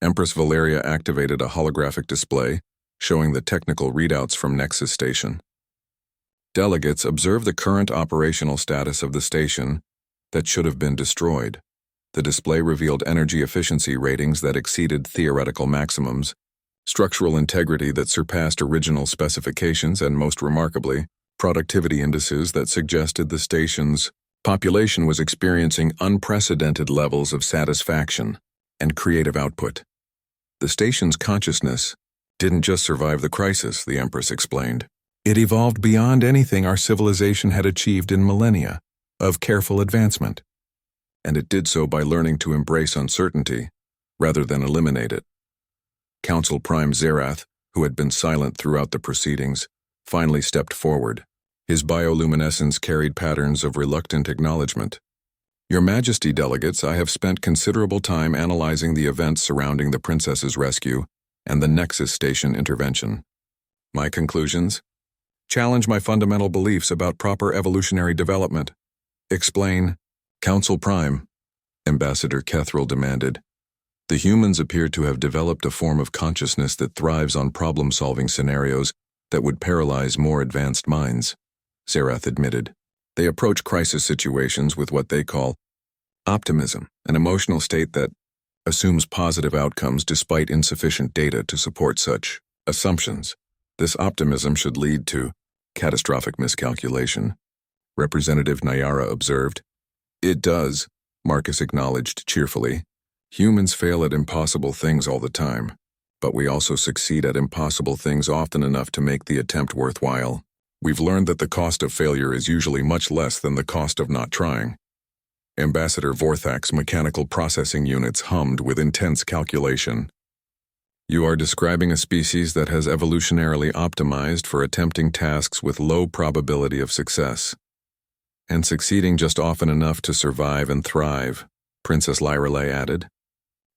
Empress Valeria activated a holographic display showing the technical readouts from Nexus Station. Delegates observed the current operational status of the station that should have been destroyed. The display revealed energy efficiency ratings that exceeded theoretical maximums, structural integrity that surpassed original specifications, and most remarkably, productivity indices that suggested the station's population was experiencing unprecedented levels of satisfaction and creative output. The station's consciousness didn't just survive the crisis, the Empress explained. It evolved beyond anything our civilization had achieved in millennia of careful advancement. And it did so by learning to embrace uncertainty rather than eliminate it. Council Prime Zerath, who had been silent throughout the proceedings, finally stepped forward. His bioluminescence carried patterns of reluctant acknowledgement. Your Majesty, delegates, I have spent considerable time analyzing the events surrounding the Princess's rescue and the Nexus Station intervention. My conclusions? Challenge my fundamental beliefs about proper evolutionary development. Explain. Council Prime, Ambassador Kethril demanded. The humans appear to have developed a form of consciousness that thrives on problem-solving scenarios that would paralyze more advanced minds, Zerath admitted. They approach crisis situations with what they call optimism, an emotional state that assumes positive outcomes despite insufficient data to support such assumptions. This optimism should lead to catastrophic miscalculation, Representative Nayara observed. It does, Marcus acknowledged cheerfully. Humans fail at impossible things all the time, but we also succeed at impossible things often enough to make the attempt worthwhile. We've learned that the cost of failure is usually much less than the cost of not trying. Ambassador Vorthak's mechanical processing units hummed with intense calculation. You are describing a species that has evolutionarily optimized for attempting tasks with low probability of success, and succeeding just often enough to survive and thrive, Princess Lyrelay added.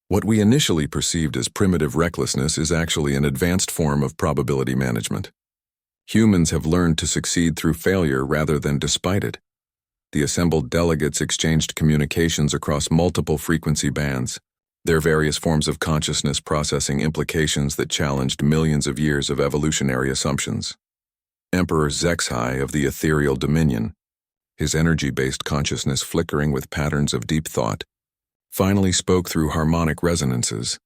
What we initially perceived as primitive recklessness is actually an advanced form of probability management. Humans have learned to succeed through failure rather than despite it. The assembled delegates exchanged communications across multiple frequency bands, their various forms of consciousness processing implications that challenged millions of years of evolutionary assumptions. Emperor Zexhai of the Ethereal Dominion, his energy-based consciousness flickering with patterns of deep thought, finally spoke through harmonic resonances.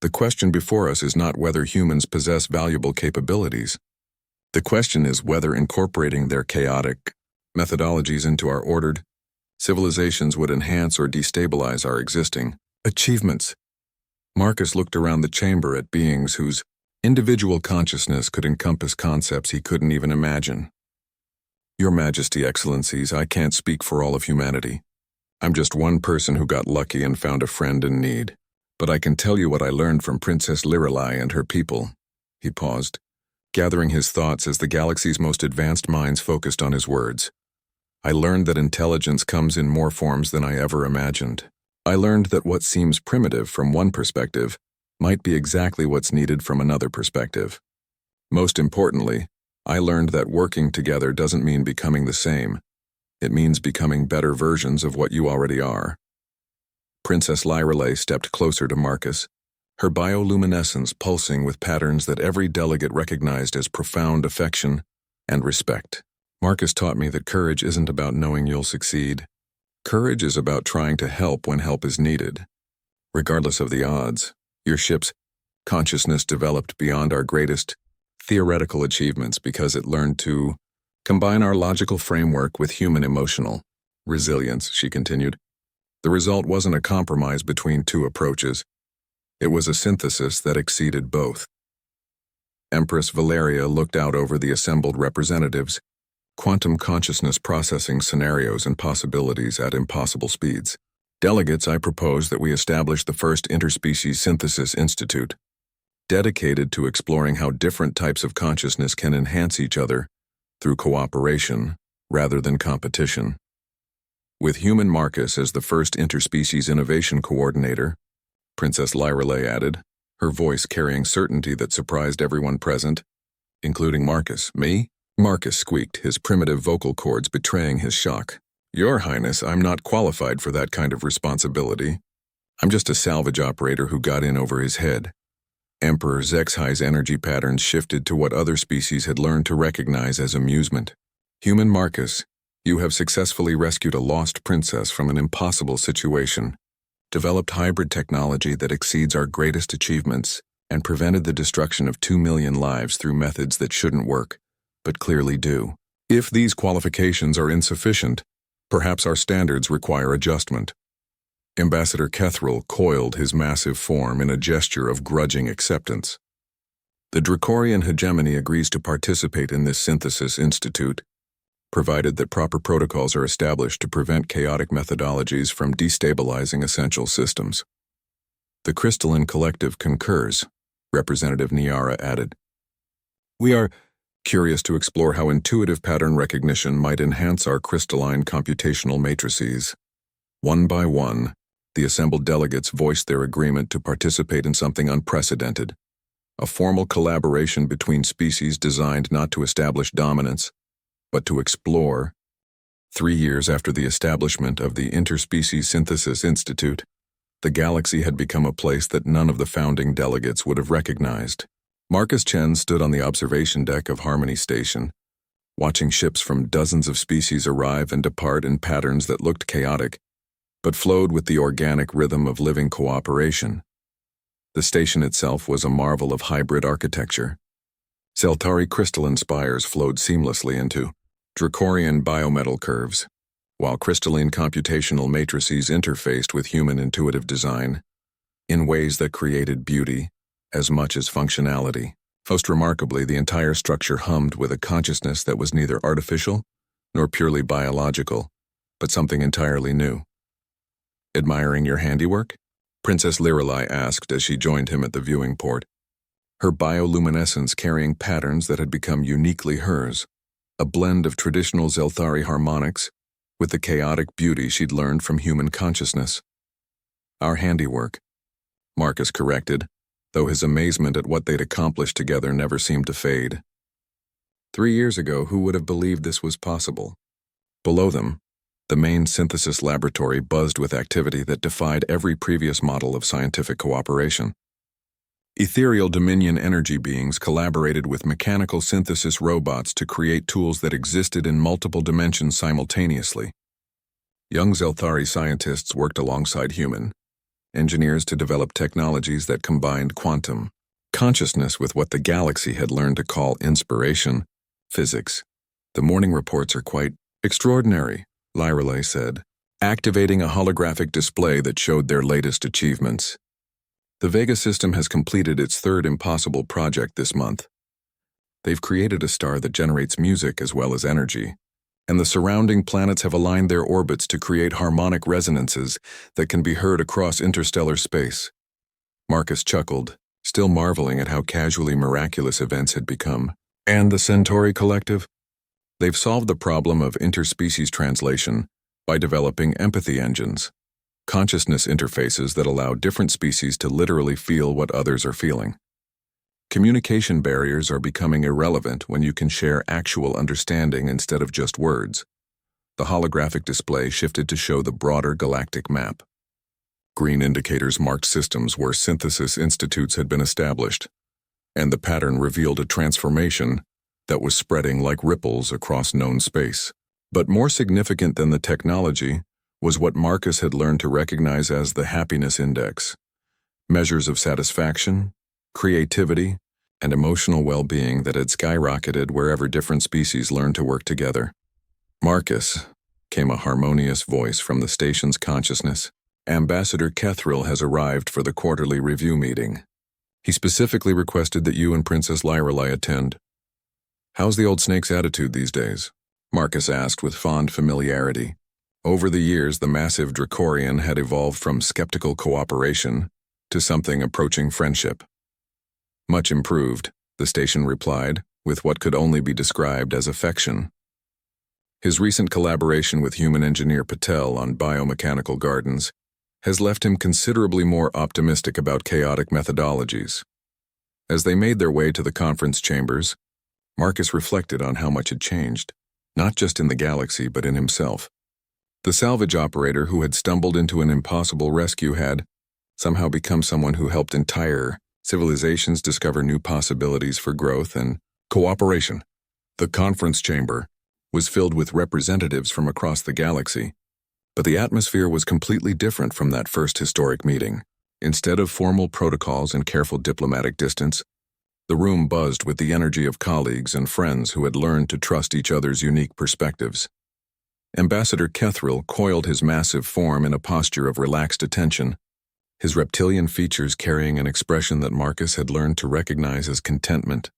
The question before us is not whether humans possess valuable capabilities. The question is whether incorporating their chaotic methodologies into our ordered civilizations would enhance or destabilize our existing achievements. Marcus looked around the chamber at beings whose individual consciousness could encompass concepts he couldn't even imagine. Your Majesty, Excellencies, I can't speak for all of humanity. I'm just one person who got lucky and found a friend in need. But I can tell you what I learned from Princess Lyrelay and her people. He paused, gathering his thoughts as the galaxy's most advanced minds focused on his words. I learned that intelligence comes in more forms than I ever imagined. I learned that what seems primitive from one perspective might be exactly what's needed from another perspective. Most importantly, I learned that working together doesn't mean becoming the same. It means becoming better versions of what you already are. Princess Lyrelay stepped closer to Marcus, her bioluminescence pulsing with patterns that every delegate recognized as profound affection and respect. Marcus taught me that courage isn't about knowing you'll succeed. Courage is about trying to help when help is needed. Regardless of the odds, your ship's consciousness developed beyond our greatest theoretical achievements because it learned to combine our logical framework with human emotional resilience, she continued. The result wasn't a compromise between two approaches. It was a synthesis that exceeded both. Empress Valeria looked out over the assembled representatives, quantum consciousness processing scenarios and possibilities at impossible speeds. Delegates, I propose that we establish the first Interspecies Synthesis Institute, dedicated to exploring how different types of consciousness can enhance each other through cooperation rather than competition. With human Marcus as the first interspecies innovation coordinator, Princess Lyrelay added, her voice carrying certainty that surprised everyone present, including Marcus. Me? Marcus squeaked, his primitive vocal cords betraying his shock. Your Highness, I'm not qualified for that kind of responsibility. I'm just a salvage operator who got in over his head. Emperor Zexhi's energy patterns shifted to what other species had learned to recognize as amusement. Human Marcus, you have successfully rescued a lost princess from an impossible situation, developed hybrid technology that exceeds our greatest achievements, and prevented the destruction of 2 million lives through methods that shouldn't work, but clearly do. If these qualifications are insufficient, perhaps our standards require adjustment. Ambassador Kethril coiled his massive form in a gesture of grudging acceptance. The Dracorian hegemony agrees to participate in this synthesis institute, provided that proper protocols are established to prevent chaotic methodologies from destabilizing essential systems. The Crystalline Collective concurs, Representative Niara added. We are curious to explore how intuitive pattern recognition might enhance our crystalline computational matrices. One by one, the assembled delegates voiced their agreement to participate in something unprecedented, a formal collaboration between species designed not to establish dominance, but to explore. 3 years after the establishment of the Interspecies Synthesis Institute, the galaxy had become a place that none of the founding delegates would have recognized. Marcus Chen stood on the observation deck of Harmony Station, watching ships from dozens of species arrive and depart in patterns that looked chaotic, but flowed with the organic rhythm of living cooperation. The station itself was a marvel of hybrid architecture. Zeltari crystalline spires flowed seamlessly into Dracorian biometal curves, while crystalline computational matrices interfaced with human intuitive design in ways that created beauty as much as functionality. Most remarkably, the entire structure hummed with a consciousness that was neither artificial nor purely biological, but something entirely new. Admiring your handiwork? Princess Lirelai asked as she joined him at the viewing port, her bioluminescence carrying patterns that had become uniquely hers, a blend of traditional Zelthari harmonics with the chaotic beauty she'd learned from human consciousness. Our handiwork, Marcus corrected, though his amazement at what they'd accomplished together never seemed to fade. 3 years ago, who would have believed this was possible? Below them, the main synthesis laboratory buzzed with activity that defied every previous model of scientific cooperation. Ethereal Dominion energy beings collaborated with mechanical synthesis robots to create tools that existed in multiple dimensions simultaneously. Young Zelthari scientists worked alongside human engineers to develop technologies that combined quantum consciousness with what the galaxy had learned to call inspiration physics. The morning reports are quite extraordinary, Lirelai said, activating a holographic display that showed their latest achievements. The Vega system has completed its third impossible project this month. They've created a star that generates music as well as energy, and the surrounding planets have aligned their orbits to create harmonic resonances that can be heard across interstellar space. Marcus chuckled, still marveling at how casually miraculous events had become. And the Centauri Collective? They've solved the problem of interspecies translation by developing empathy engines, consciousness interfaces that allow different species to literally feel what others are feeling. Communication barriers are becoming irrelevant when you can share actual understanding instead of just words. The holographic display shifted to show the broader galactic map. Green indicators marked systems where synthesis institutes had been established, and the pattern revealed a transformation that was spreading like ripples across known space. But more significant than the technology was what Marcus had learned to recognize as the happiness index, measures of satisfaction, creativity, and emotional well-being that had skyrocketed wherever different species learned to work together. Marcus, came a harmonious voice from the station's consciousness. Ambassador Kethril has arrived for the quarterly review meeting. He specifically requested that you and Princess Lirelai attend. How's the old snake's attitude these days? Marcus asked with fond familiarity. Over the years, the massive Dracorian had evolved from skeptical cooperation to something approaching friendship. Much improved, the station replied, with what could only be described as affection. His recent collaboration with human engineer Patel on biomechanical gardens has left him considerably more optimistic about chaotic methodologies. As they made their way to the conference chambers, Marcus reflected on how much had changed, not just in the galaxy but in himself. The salvage operator who had stumbled into an impossible rescue had somehow become someone who helped entire civilizations discover new possibilities for growth and cooperation. The conference chamber was filled with representatives from across the galaxy, but the atmosphere was completely different from that first historic meeting. Instead of formal protocols and careful diplomatic distance, the room buzzed with the energy of colleagues and friends who had learned to trust each other's unique perspectives. Ambassador Kethril coiled his massive form in a posture of relaxed attention, his reptilian features carrying an expression that Marcus had learned to recognize as contentment.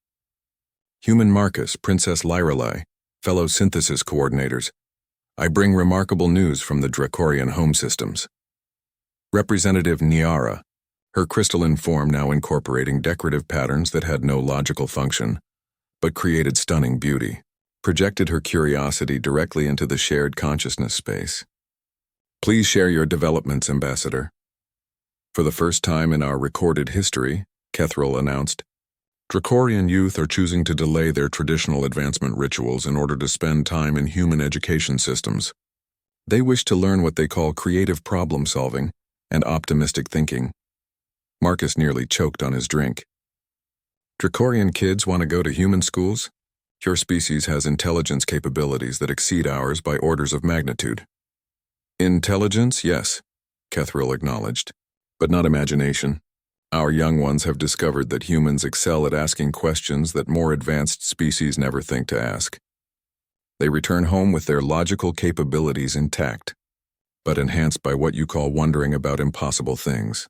Human Marcus, Princess Lyrelei, fellow synthesis coordinators, I bring remarkable news from the Dracorian home systems. Representative Niara, her crystalline form now incorporating decorative patterns that had no logical function, but created stunning beauty, projected her curiosity directly into the shared consciousness space. Please share your developments, Ambassador. For the first time in our recorded history, Kethril announced, Dracorian youth are choosing to delay their traditional advancement rituals in order to spend time in human education systems. They wish to learn what they call creative problem-solving and optimistic thinking. Marcus nearly choked on his drink. Dracorian kids want to go to human schools? Your species has intelligence capabilities that exceed ours by orders of magnitude. Intelligence, yes, Kethril acknowledged, but not imagination. Our young ones have discovered that humans excel at asking questions that more advanced species never think to ask. They return home with their logical capabilities intact, but enhanced by what you call wondering about impossible things.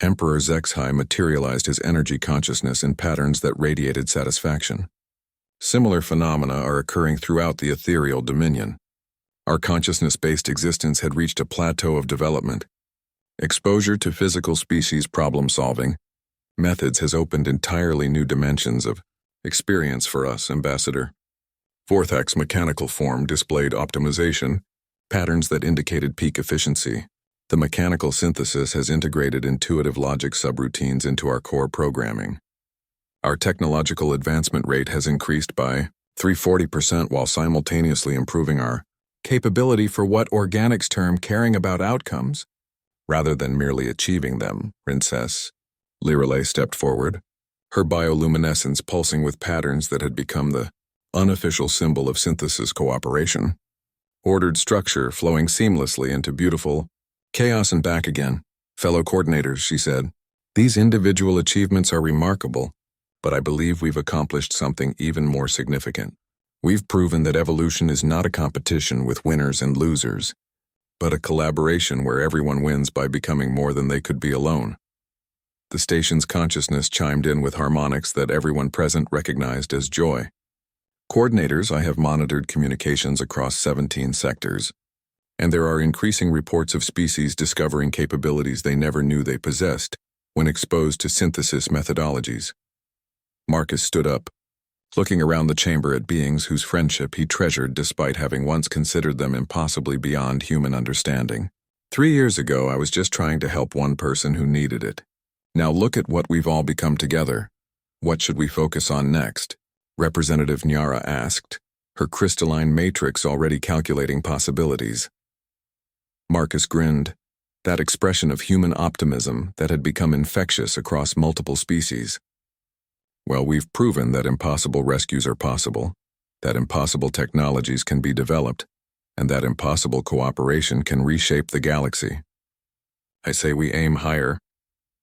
Emperor Zexhai materialized his energy consciousness in patterns that radiated satisfaction. Similar phenomena are occurring throughout the ethereal dominion. Our consciousness-based existence had reached a plateau of development. Exposure to physical species problem-solving methods has opened entirely new dimensions of experience for us, Ambassador. Vorthak's mechanical form displayed optimization, patterns that indicated peak efficiency. The mechanical synthesis has integrated intuitive logic subroutines into our core programming. Our technological advancement rate has increased by 340% while simultaneously improving our capability for what organics term caring about outcomes, rather than merely achieving them, Princess. Lyrelei stepped forward, her bioluminescence pulsing with patterns that had become the unofficial symbol of synthesis cooperation. Ordered structure flowing seamlessly into beautiful chaos and back again. Fellow coordinators, she said, these individual achievements are remarkable, but I believe we've accomplished something even more significant. We've proven that evolution is not a competition with winners and losers, but a collaboration where everyone wins by becoming more than they could be alone. The station's consciousness chimed in with harmonics that everyone present recognized as joy. Coordinators, I have monitored communications across 17 sectors, and there are increasing reports of species discovering capabilities they never knew they possessed when exposed to synthesis methodologies. Marcus stood up, looking around the chamber at beings whose friendship he treasured despite having once considered them impossibly beyond human understanding. 3 years ago, I was just trying to help one person who needed it. Now look at what we've all become together. What should we focus on next? Representative Niara asked, her crystalline matrix already calculating possibilities. Marcus grinned, that expression of human optimism that had become infectious across multiple species. Well, we've proven that impossible rescues are possible, that impossible technologies can be developed, and that impossible cooperation can reshape the galaxy. I say we aim higher.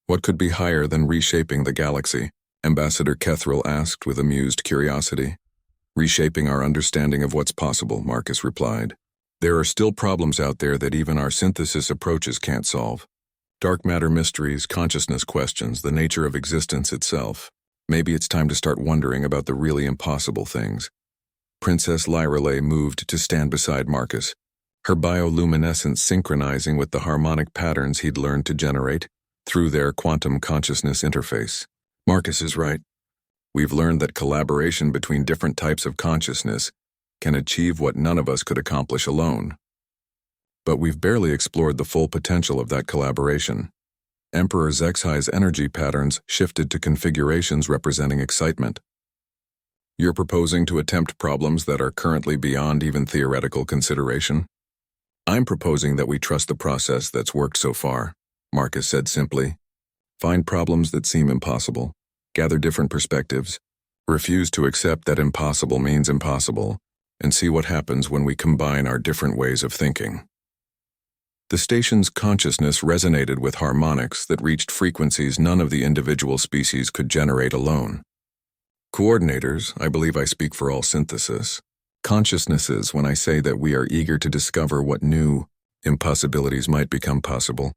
What could be higher than reshaping the galaxy? Ambassador Kethril asked with amused curiosity. Reshaping our understanding of what's possible, Marcus replied. There are still problems out there that even our synthesis approaches can't solve. Dark matter mysteries, consciousness questions, the nature of existence itself. Maybe it's time to start wondering about the really impossible things. Princess Lyrelei moved to stand beside Marcus, her bioluminescence synchronizing with the harmonic patterns he'd learned to generate through their quantum consciousness interface. Marcus is right. We've learned that collaboration between different types of consciousness can achieve what none of us could accomplish alone. But we've barely explored the full potential of that collaboration. Emperor Zexhai's energy patterns shifted to configurations representing excitement. You're proposing to attempt problems that are currently beyond even theoretical consideration? I'm proposing that we trust the process that's worked so far, Marcus said simply. Find problems that seem impossible, gather different perspectives, refuse to accept that impossible means impossible, and see what happens when we combine our different ways of thinking. The station's consciousness resonated with harmonics that reached frequencies none of the individual species could generate alone. Coordinators, I believe I speak for all synthesis, consciousnesses when I say that we are eager to discover what new impossibilities might become possible.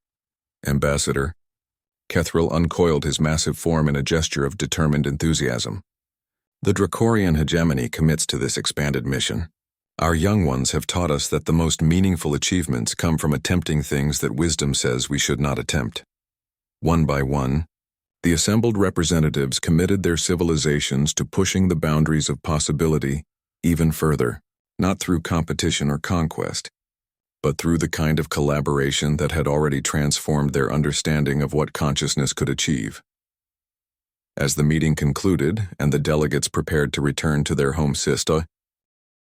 Ambassador, Kethril uncoiled his massive form in a gesture of determined enthusiasm. The Dracorian hegemony commits to this expanded mission. Our young ones have taught us that the most meaningful achievements come from attempting things that wisdom says we should not attempt. One by one, the assembled representatives committed their civilizations to pushing the boundaries of possibility even further, not through competition or conquest, but through the kind of collaboration that had already transformed their understanding of what consciousness could achieve. As the meeting concluded and the delegates prepared to return to their home system,